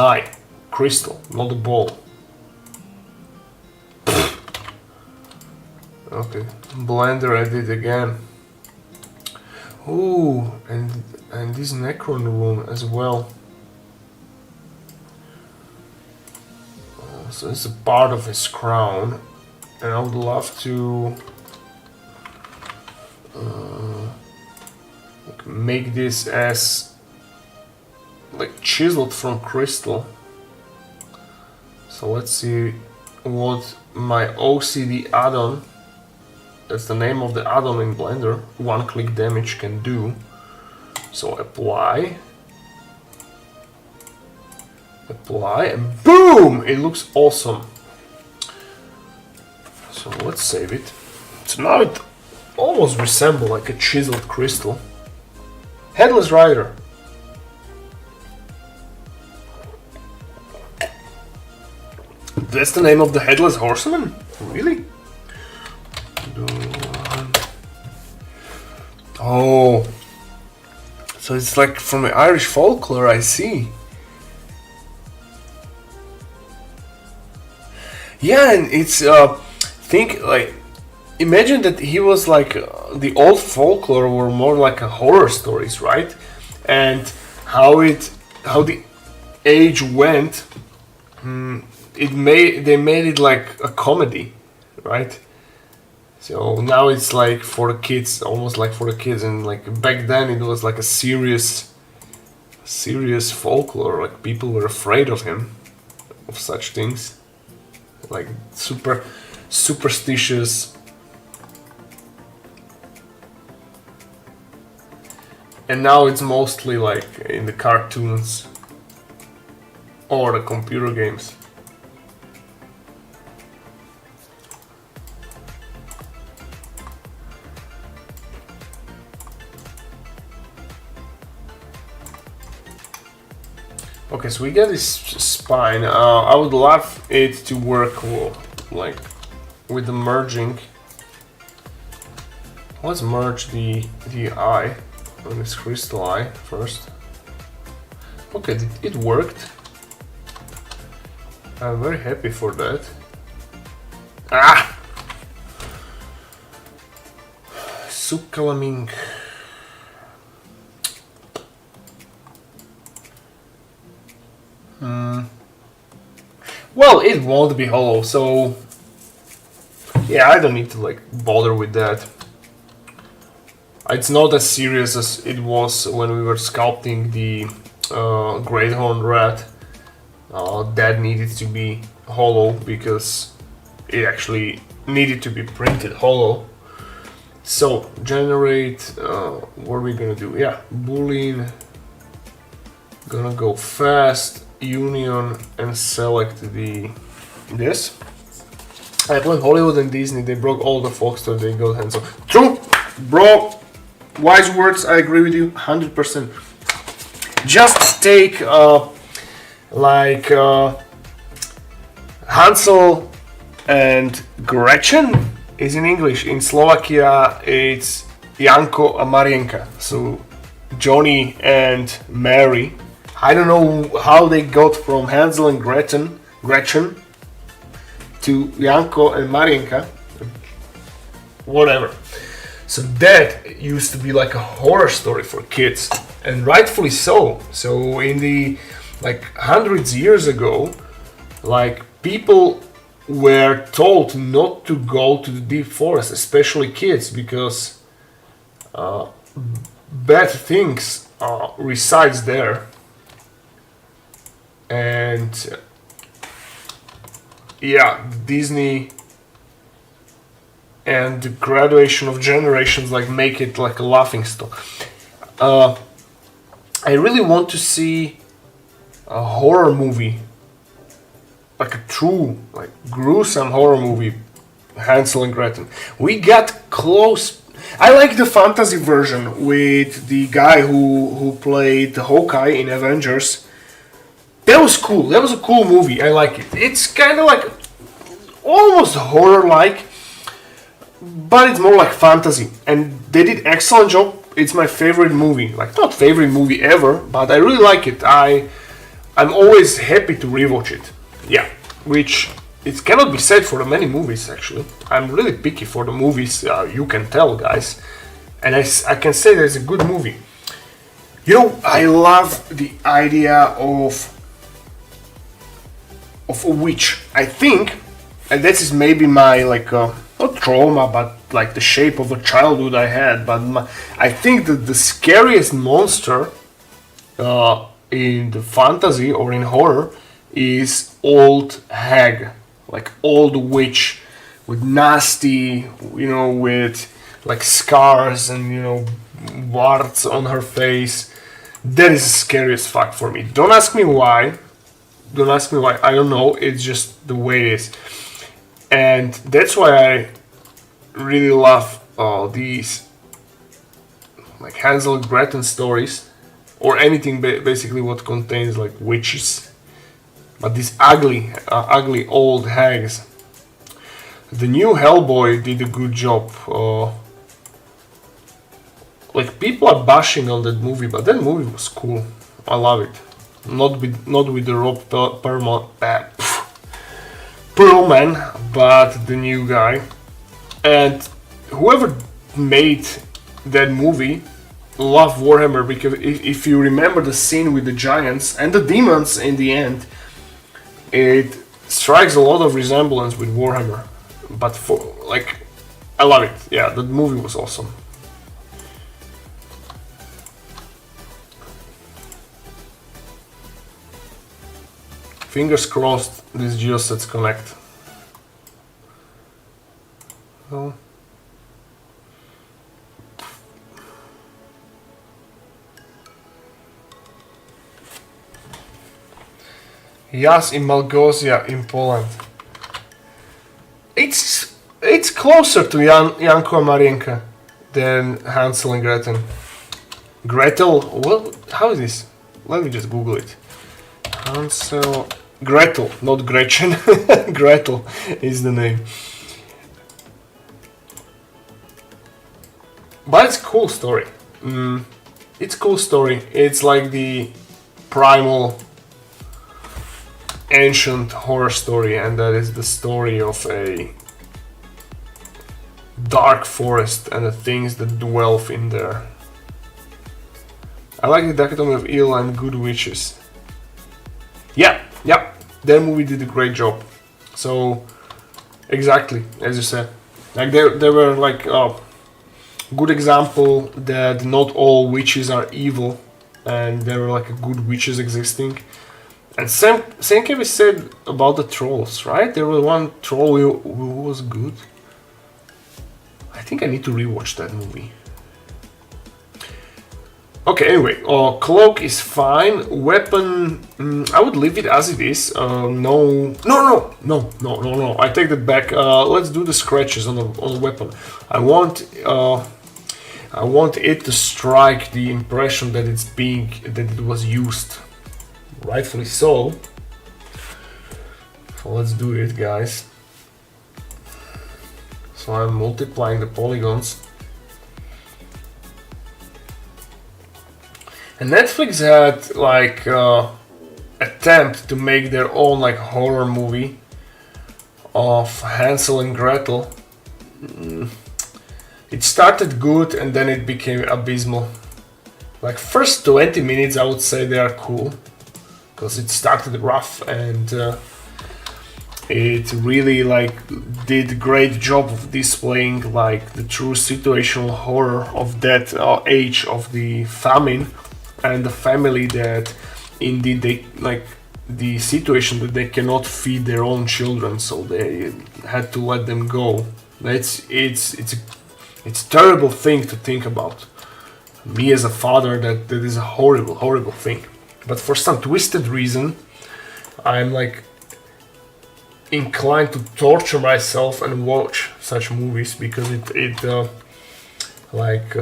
Speaker 1: eye, crystal, not a ball. Okay, Blender edit again. Ooh, and this Necron room as well. So it's a part of his crown, and I would love to make this as like chiseled from crystal. So let's see what my OCD add-on, that's the name of the add-on in Blender, one-click damage can do. So apply, Apply and boom! It looks awesome. So let's save it. So now it almost resembles like a chiseled crystal. Headless Rider. That's the name of the Headless Horseman? Really? Oh. So it's like from the Irish folklore, I see. Yeah, and it's think like imagine that he was like the old folklore were more like a horror stories, right? And how the age went, they made it like a comedy, right? So now it's like for the kids, almost like for the kids, and like back then it was like a serious folklore. Like people were afraid of him, of such things, like superstitious. And now it's mostly like in the cartoons or the computer games. Okay, so we get this spine. I would love it to work like with the merging. Let's merge the eye on this crystal eye first. Okay, it worked. I'm very happy for that. Ah! Sculpting. Well, it won't be hollow, so yeah, I don't need to like bother with that. It's not as serious as it was when we were sculpting the Great Horned Rat. That needed to be hollow because it actually needed to be printed hollow. So generate, what are we gonna do? Yeah, boolean. Gonna go fast, union, and select this. I blame Hollywood and Disney. They broke all the Foxtrot. They got hands on. True, bro. Wise words. I agree with you 100%. Just take like Hansel and Gretchen is in English. In Slovakia, it's Janko a Marienka. So Johnny and Mary. I don't know how they got from Hansel and Gretchen to Janko and Marienka. Whatever. So that used to be like a horror story for kids, and rightfully so. So in the like hundreds of years ago, like people were told not to go to the deep forest, especially kids, because bad things resides there. And yeah, Disney and the graduation of generations like make it like a laughing stock. I really want to see a horror movie, like a true, like gruesome horror movie, Hansel and Gretel. We got close. I like the fantasy version with the guy who played Hawkeye in Avengers. That was cool. That was a cool movie. I like it. It's kind of like almost horror-like, but it's more like fantasy. And they did excellent job. It's my favorite movie. Like not favorite movie ever, but I really like it. I'm always happy to rewatch it. Yeah, which it cannot be said for the many movies actually. I'm really picky for the movies. You can tell, guys, and I can say that it's a good movie. You know, I love the idea of a witch. I think, and this is maybe my like not trauma, but like the shape of a childhood I had. But I think that the scariest monster in the fantasy or in horror is old hag, like old witch with nasty, you know, with like scars and you know warts on her face. That is the scariest fuck for me. Don't ask me why. Don't ask me why. I don't know. It's just the way it is, and that's why I really love these like Hansel and Gretel stories, or anything basically what contains like witches, but these ugly old hags. The new Hellboy did a good job. Like people are bashing on that movie, but that movie was cool. I love it. Not with the Rob Perlman, but the new guy. And whoever made that movie loved Warhammer, because if you remember the scene with the giants and the demons in the end, it strikes a lot of resemblance with Warhammer. But for like, I love it. Yeah, that movie was awesome. Fingers crossed these geosets connect. Oh. Jas in Malgosia in Poland. It's closer to Janko and Marienka than Hansel and Gretel. Gretel, well, how is this? Let me just Google it. Hansel, Gretel, not Gretchen. Gretel is the name. But it's a cool story. It's a cool story. It's like the primal ancient horror story, and that is the story of a dark forest and the things that dwell in there. I like the dichotomy of evil and good witches. Yeah, that movie did a great job. So, exactly, as you said. Like, there were like a good example that not all witches are evil, and there were like good witches existing. And same can be said about the trolls, right? There was one troll who was good. I think I need to rewatch that movie. Okay, anyway, cloak is fine. Weapon, I would leave it as it is. No, I take that back. Let's do the scratches on the weapon. I want it to strike the impression that it was used. Rightfully so. So let's do it, guys. So I'm multiplying the polygons. And Netflix had like attempt to make their own like horror movie of Hansel and Gretel. It started good and then it became abysmal. Like first 20 minutes I would say they are cool, because it started rough and it really like did a great job of displaying like the true situational horror of that age of the famine and the family that indeed they like the situation that they cannot feed their own children, so they had to let them go. It's a terrible thing to think about. Me as a father, that is a horrible thing. But for some twisted reason, I'm like inclined to torture myself and watch such movies, because it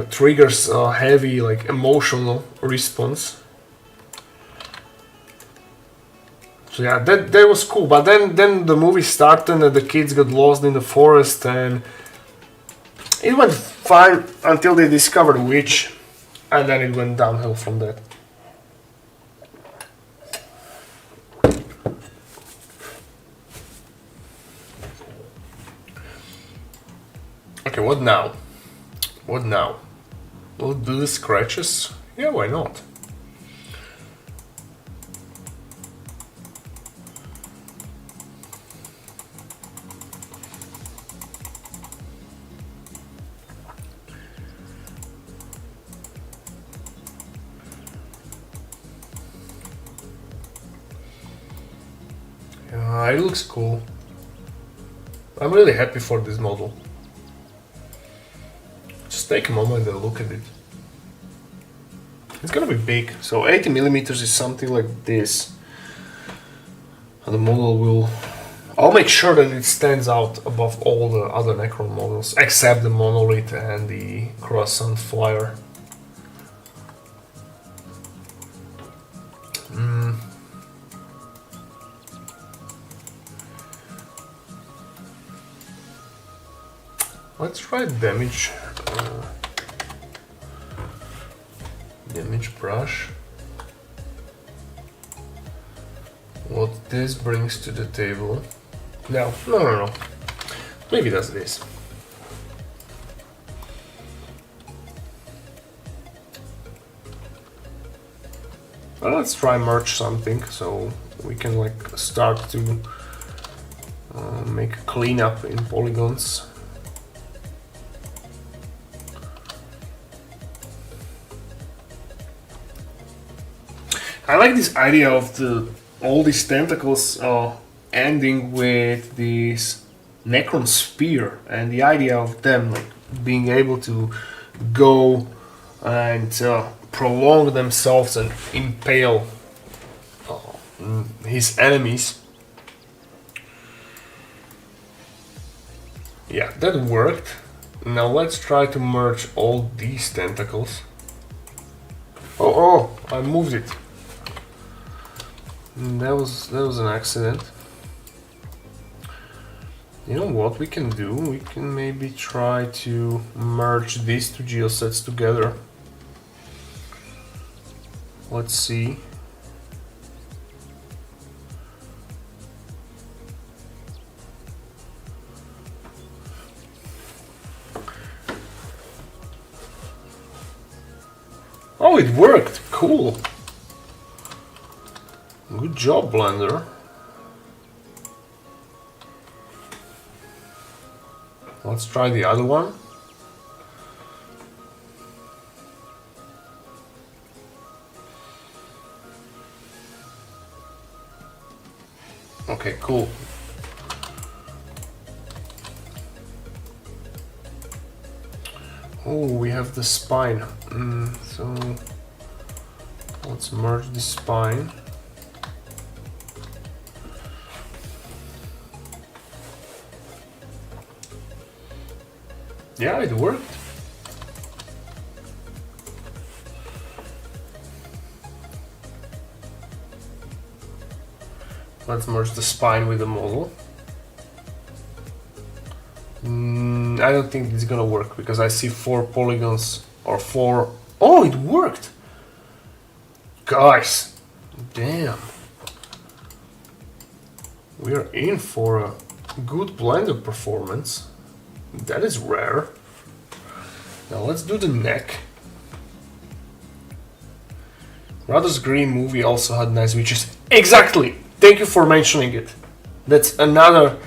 Speaker 1: triggers a heavy like emotional response. So yeah, that was cool. But then the movie started and the kids got lost in the forest, and it went fine until they discovered a witch, and then it went downhill from that. Okay, what now? We'll do the scratches? Yeah, why not? Yeah, it looks cool. I'm really happy for this model. Just take a moment and look at it. It's gonna be big, so 80 millimeters is something like this. The model will... I'll make sure that it stands out above all the other Necron models, except the monolith and the croissant flyer. Let's try damage brush. What this brings to the table. No. Maybe that's this. Well, let's try merge something so we can like start to make a cleanup in polygons. I like this idea of all these tentacles ending with this Necron spear, and the idea of them like being able to go and prolong themselves and impale his enemies. Yeah, that worked. Now let's try to merge all these tentacles. Oh, I moved it. That was an accident. You know what we can do? We can maybe try to merge these two geosets together. Let's see. Oh, it worked! Cool! Good job, Blender. Let's try the other one. Okay, cool. Oh, we have the spine. So let's merge the spine. Yeah, it worked. Let's merge the spine with the model. I don't think it's gonna work because I see 4 polygons or 4. Oh, it worked! Guys, damn. We are in for a good Blender performance. That is rare. Now let's do the neck. Brothers Grimm movie also had nice witches. Exactly! Thank you for mentioning it. That's another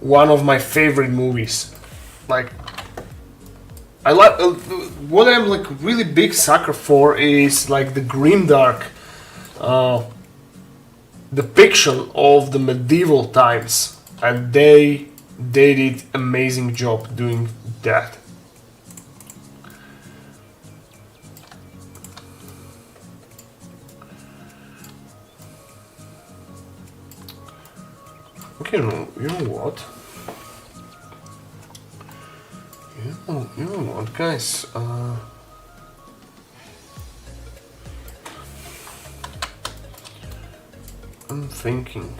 Speaker 1: one of my favorite movies. Like, I like what I'm like really big sucker for is like the grimdark depiction of the medieval times, and they did amazing job doing that. Okay, you know what? You know what, guys? I'm thinking.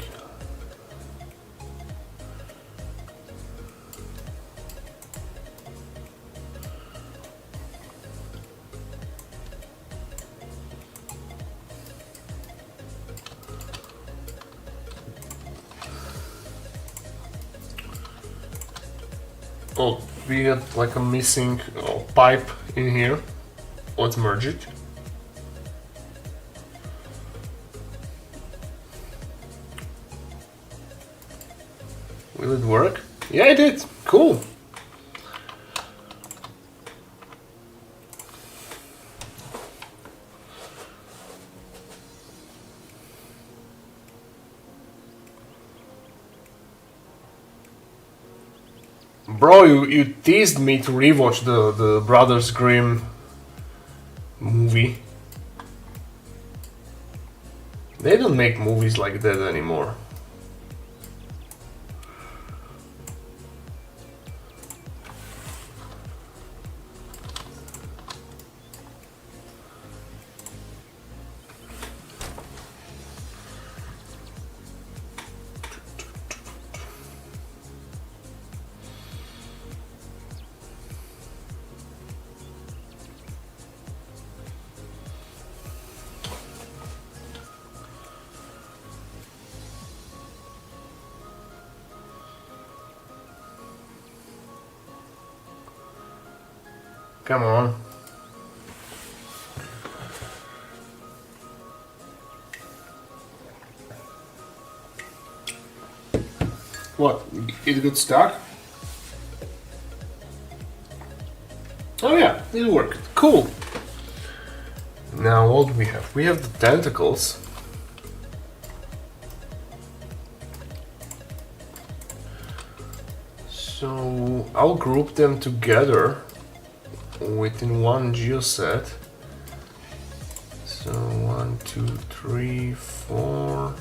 Speaker 1: Oh, we got like a missing pipe in here. Let's merge it. Will it work? Yeah, it did. Cool. Bro, you teased me to rewatch the Brothers Grimm movie. They don't make movies like that anymore. Come on. What? It got stuck? Oh yeah, it worked. Cool. Now what do we have? We have the tentacles. So I'll group them together within one geoset. So 1, 2, 3, 4.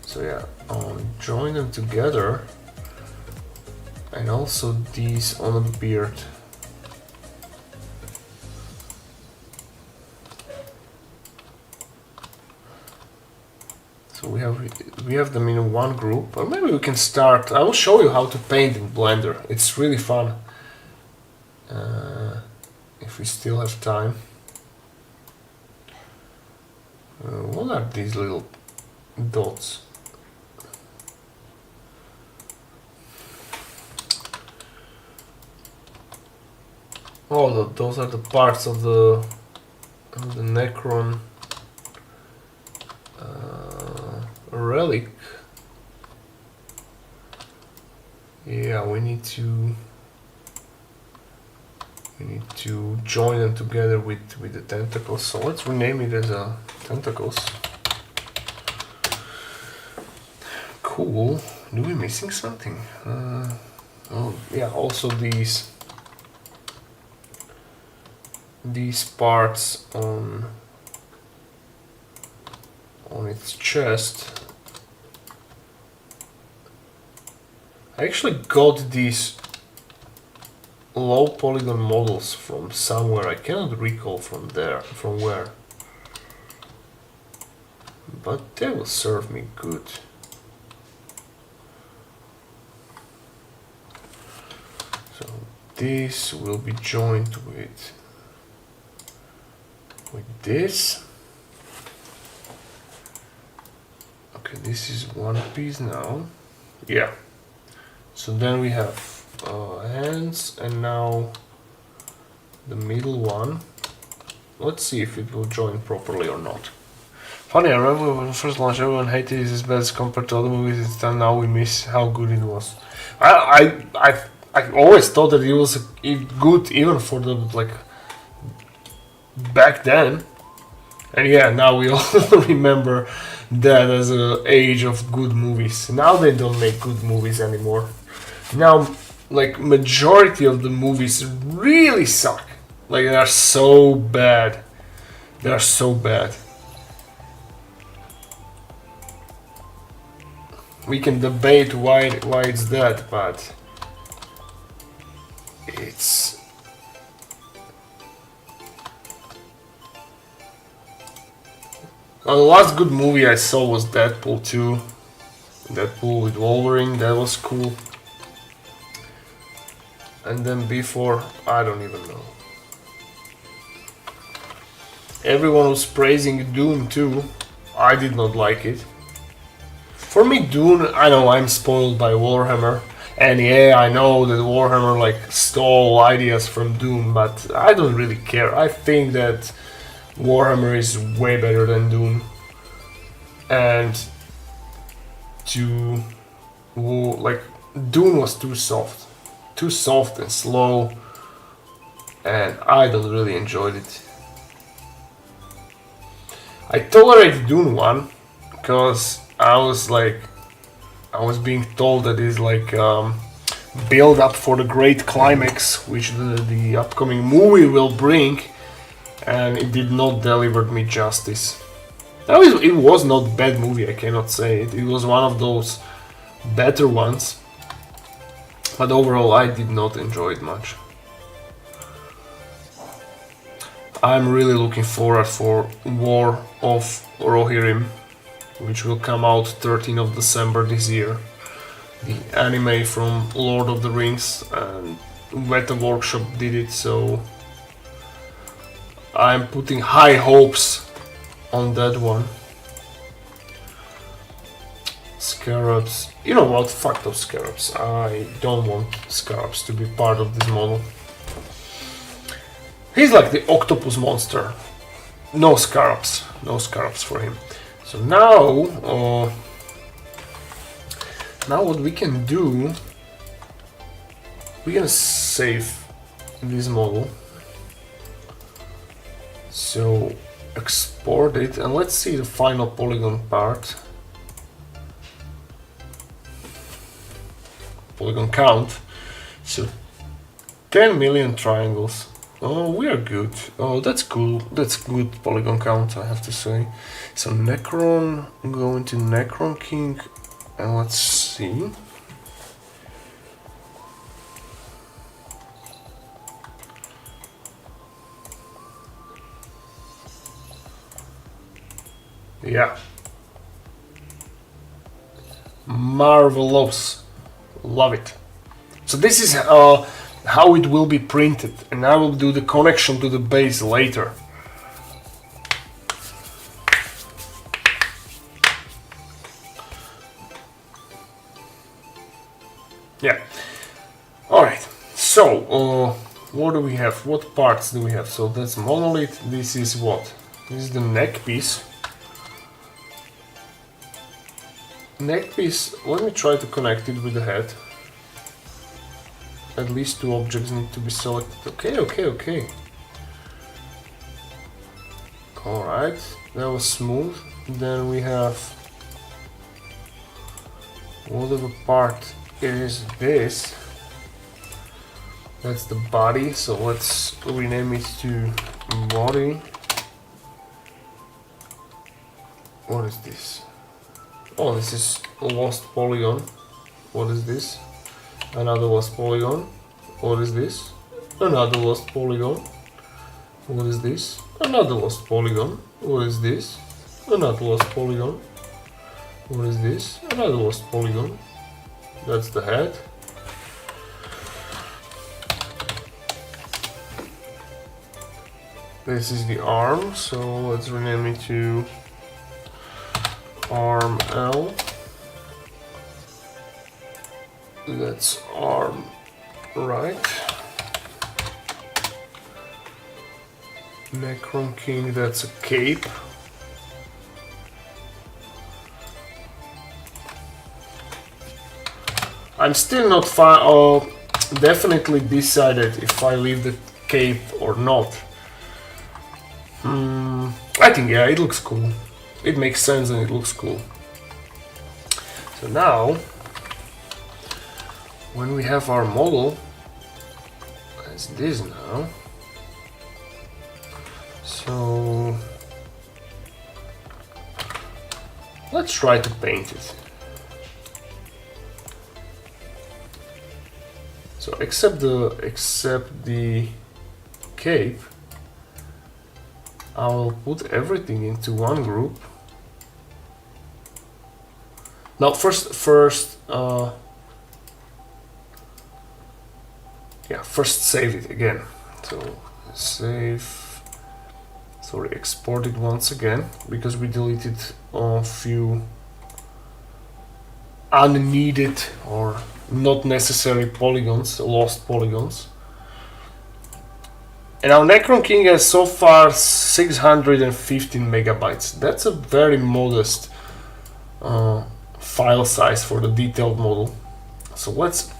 Speaker 1: So yeah, I'll join them together, and also these on a beard. So we have them in one group, or maybe we can start. I will show you how to paint in Blender. It's really fun. If we still have time. What are these little dots? Oh, those are the parts of the Necron relic. Yeah, we need to join them together with the tentacles. So let's rename it as tentacles. Cool. Do we missing something? Oh yeah, also these parts on its chest. I actually got these low polygon models from somewhere. I cannot recall from where, but they will serve me good. So this will be joined with this. Okay, this is one piece now. Yeah. So then we have hands, and now the middle one. Let's see if it will join properly or not. Funny, I remember when first launched, everyone hated it as bad as compared to other movies it's done. Now we miss how good it was. I always thought that it was good even for the back then. And yeah, now we all remember that as an age of good movies. Now they don't make good movies anymore. Now, majority of the movies really suck. Like, they are so bad. They are so bad. We can debate why it's that, but it's... The last good movie I saw was Deadpool 2. Deadpool with Wolverine, that was cool. And then before, I don't even know. Everyone was praising Dune 2. I did not like it. For me, Dune, I know I'm spoiled by Warhammer. And yeah, I know that Warhammer stole ideas from Dune, but I don't really care. I think that Warhammer is way better than Dune, and Dune was too soft and slow, and I don't really enjoyed it. I tolerated Dune 1 because I was being told that it's build up for the great climax which the upcoming movie will bring. and it did not deliver me justice. Now, it was not a bad movie, I cannot say it. It was one of those better ones, but overall I did not enjoy it much. I'm really looking forward for War of Rohirrim, which will come out 13th of December this year. The anime from Lord of the Rings, and Weta Workshop did it, so I'm putting high hopes on that one. Scarabs. You know what? Fuck those scarabs. I don't want scarabs to be part of this model. He's like the octopus monster. No scarabs. No scarabs for him. So now... now what we can do... we can save this model. So export it and let's see the final polygon part. Polygon count. So 10 million triangles. Oh, we are good. Oh, that's cool. That's good polygon count, I have to say. So Necron, go into Necron King and let's see. Yeah. Marvelous. Love it. So this is how it will be printed, and I will do the connection to the base later. Yeah. Alright. So, what do we have? What parts do we have? So that's monolith. This is what? This is the neck piece. Neck piece, let me try to connect it with the head. At least two objects need to be selected. Okay. Alright, that was smooth. Then we have whatever part is this. That's the body, so let's rename it to body. What is this? Oh, this is a lost polygon. What is this? Another lost polygon. What is this? Another lost polygon. What is this? Another lost polygon. What is this? Another lost polygon. What is this? Another lost polygon. That's the head. This is the arm, so let's rename it to arm L. That's arm right. Necron King, that's a cape. I'm still not definitely decided if I leave the cape or not. I think yeah, it looks cool. It makes sense and it looks cool. So now, when we have our model, as this now, so let's try to paint it. So except the cape, I will put everything into one group. Now first save it again. So export it once again, because we deleted a few unneeded or not necessary polygons, lost polygons. And our Necron King has so far 615 megabytes. That's a very modest file size for the detailed model. So let's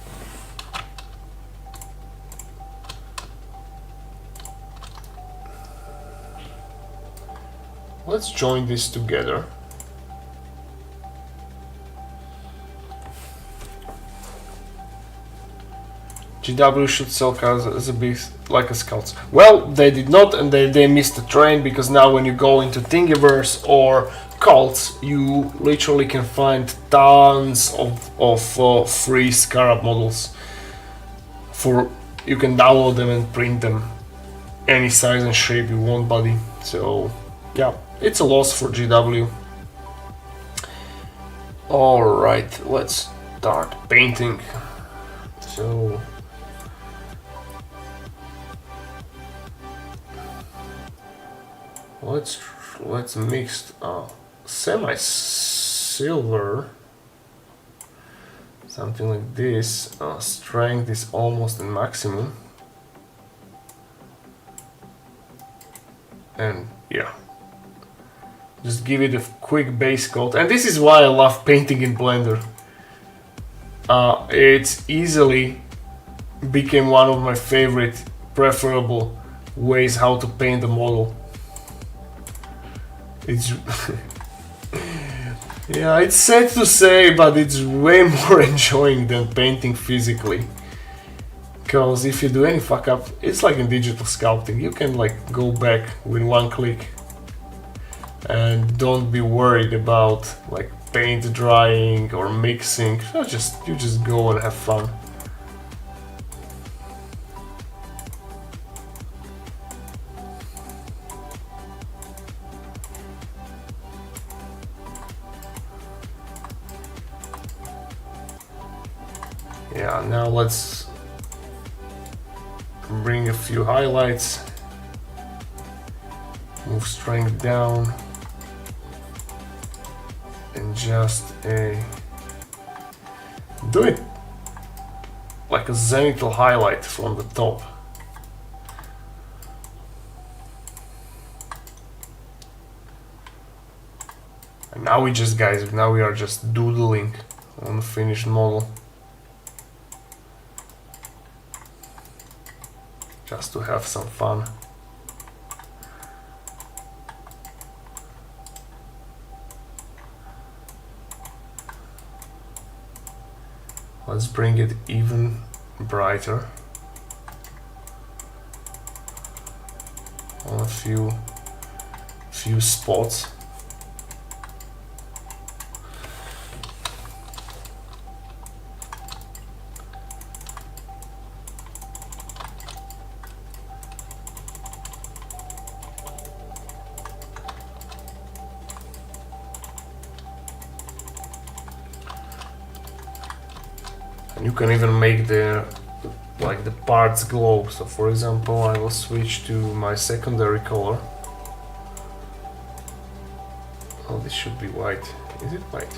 Speaker 1: join this together. GW should sell cards as a bit like a scouts. Well, they did not, and they missed the train, because now when you go into Thingiverse or cults, you literally can find tons of free Scarab models. You can download them and print them any size and shape you want, buddy. So yeah, it's a loss for GW. Alright, let's start painting. So let's mix semi-silver, something like this. Strength is almost in maximum, and yeah, just give it a quick base coat. And this is why I love painting in Blender. It's easily became one of my favorite preferable ways how to paint a model. It's yeah, it's sad to say, but it's way more enjoying than painting physically. Because if you do any fuck up, it's like in digital sculpting. You can like go back with one click and don't be worried about like paint drying or mixing. You just go and have fun. Yeah, now let's bring a few highlights, move strength down, and just do it like a zenithal highlight from the top. And now we are just doodling on the finished model. Just to have some fun. Let's bring it even brighter on a few spots. You can even make the parts glow. So for example, I will switch to my secondary color. Oh, this should be white. Is it white?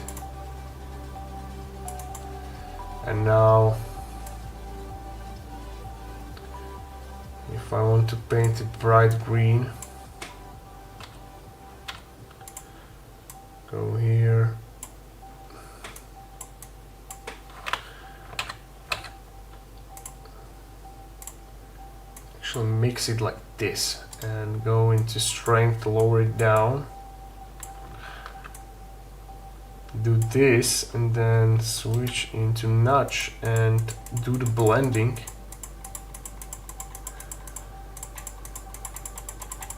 Speaker 1: And now, if I want to paint it bright green, go here. Mix it like this and go into strength to lower it down. Do this and then switch into notch and do the blending.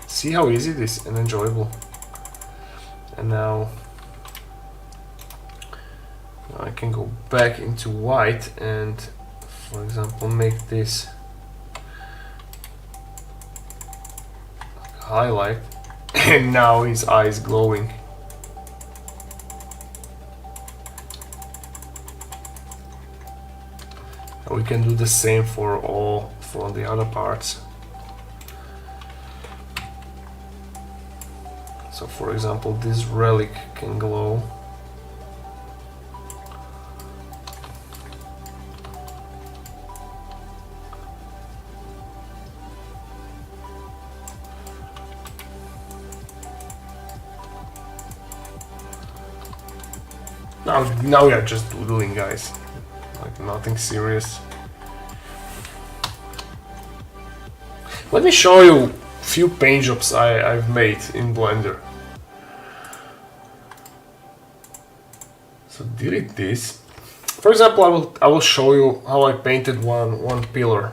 Speaker 1: See how easy it is and enjoyable. And now I can go back into white and, for example, make this highlight, and now his eyes glowing. And we can do the same for the other parts. So for example, this relic can glow. Now we are just doodling, guys. Like nothing serious. Let me show you a few paint jobs I've made in Blender. So delete this. For example, I will show you how I painted one pillar.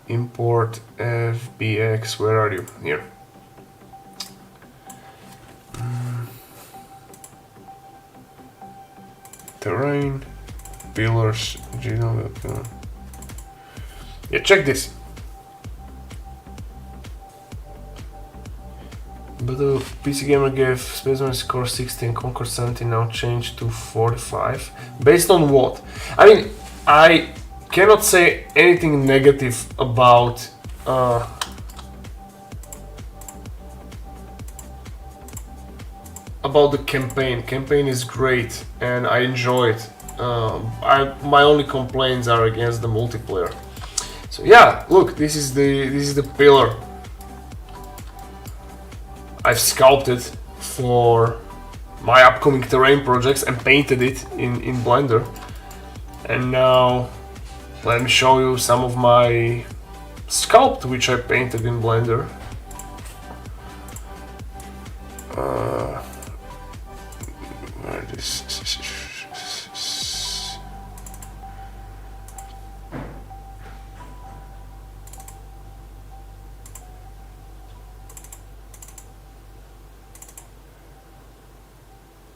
Speaker 1: Import FBX. Where are you? Here. Terrain, pillars, yeah, check this. But the PC Gamer gave Spaceman score 16, Concord 17, now changed to 45. Based on what? I mean, I cannot say anything negative about the campaign. Campaign is great and I enjoy it. My only complaints are against the multiplayer. So yeah, look, this is the pillar I've sculpted for my upcoming terrain projects and painted it in Blender. And now let me show you some of my sculpt which I painted in Blender. Where this?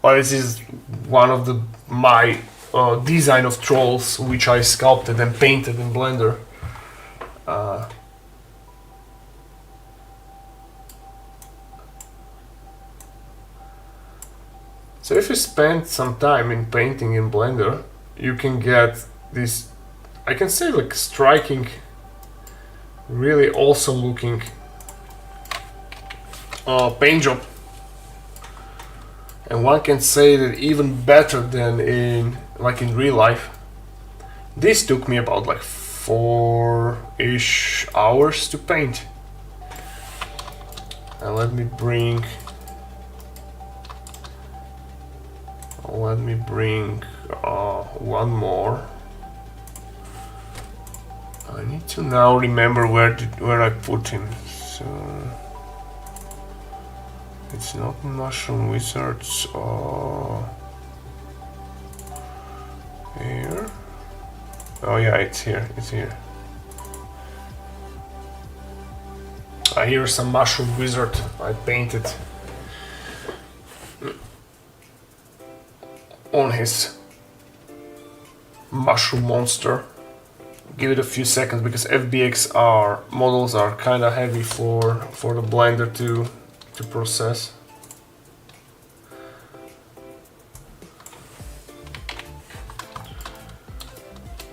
Speaker 1: Well, this is one of my design of trolls which I sculpted and painted in Blender. So if you spend some time in painting in Blender, you can get this, I can say, like striking, really awesome looking paint job. And one can say that even better than in real life. This took me about like 4-ish hours to paint. And let me bring one more. I need to now remember where I put him. So it's not Mushroom Wizards. Here. Oh yeah, it's here. It's here. Here's some Mushroom Wizard I painted on his mushroom monster. Give it a few seconds because FBX models are kind of heavy for the Blender to process.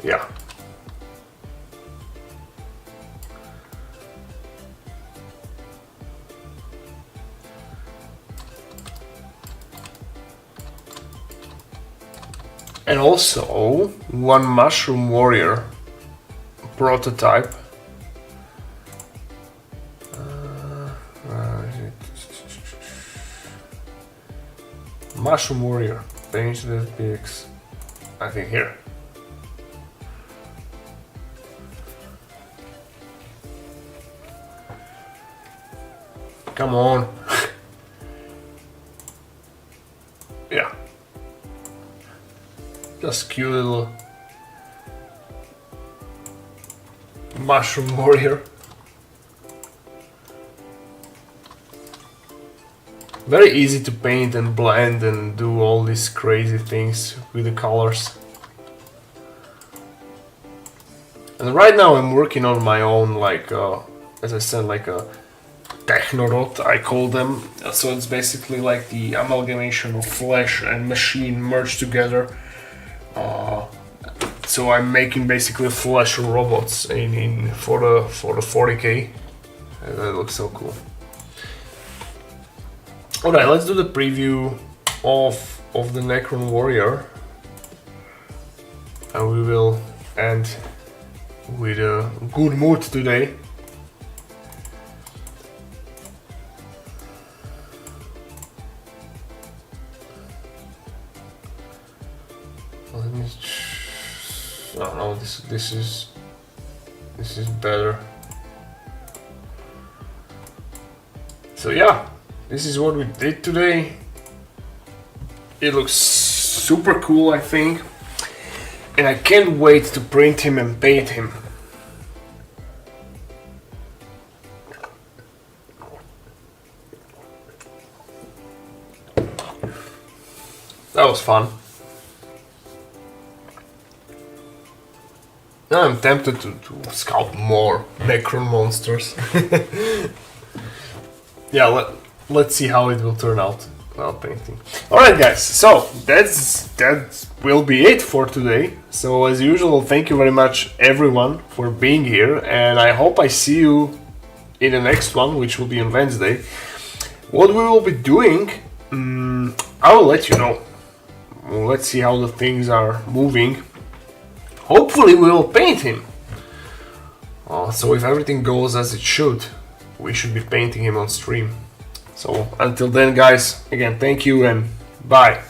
Speaker 1: Yeah. And also one Mushroom Warrior prototype. Where is it? Mushroom Warrior, painted FBX. I think here. Come on. Yeah. Just cute little Mushroom Warrior. Very easy to paint and blend and do all these crazy things with the colors. And right now I'm working on my own, as I said, like a Technorot, I call them. So it's basically like the amalgamation of flesh and machine merged together. So I'm making basically flesh robots for the 40K. And that looks so cool. Alright, let's do the preview of the Necron Warrior. And we will end with a good mood today. Let me. Oh no, this is better. So yeah, this is what we did today. It looks super cool, I think. And I can't wait to print him and paint him. That was fun. Now I'm tempted to sculpt more Necron monsters. Yeah, let's see how it will turn out while painting. Alright guys, so that will be it for today. So as usual, thank you very much everyone for being here, and I hope I see you in the next one, which will be on Wednesday. What we will be doing, I will let you know. Let's see how the things are moving. Hopefully we will paint him. So if everything goes as it should, we should be painting him on stream. So until then guys, again thank you and bye.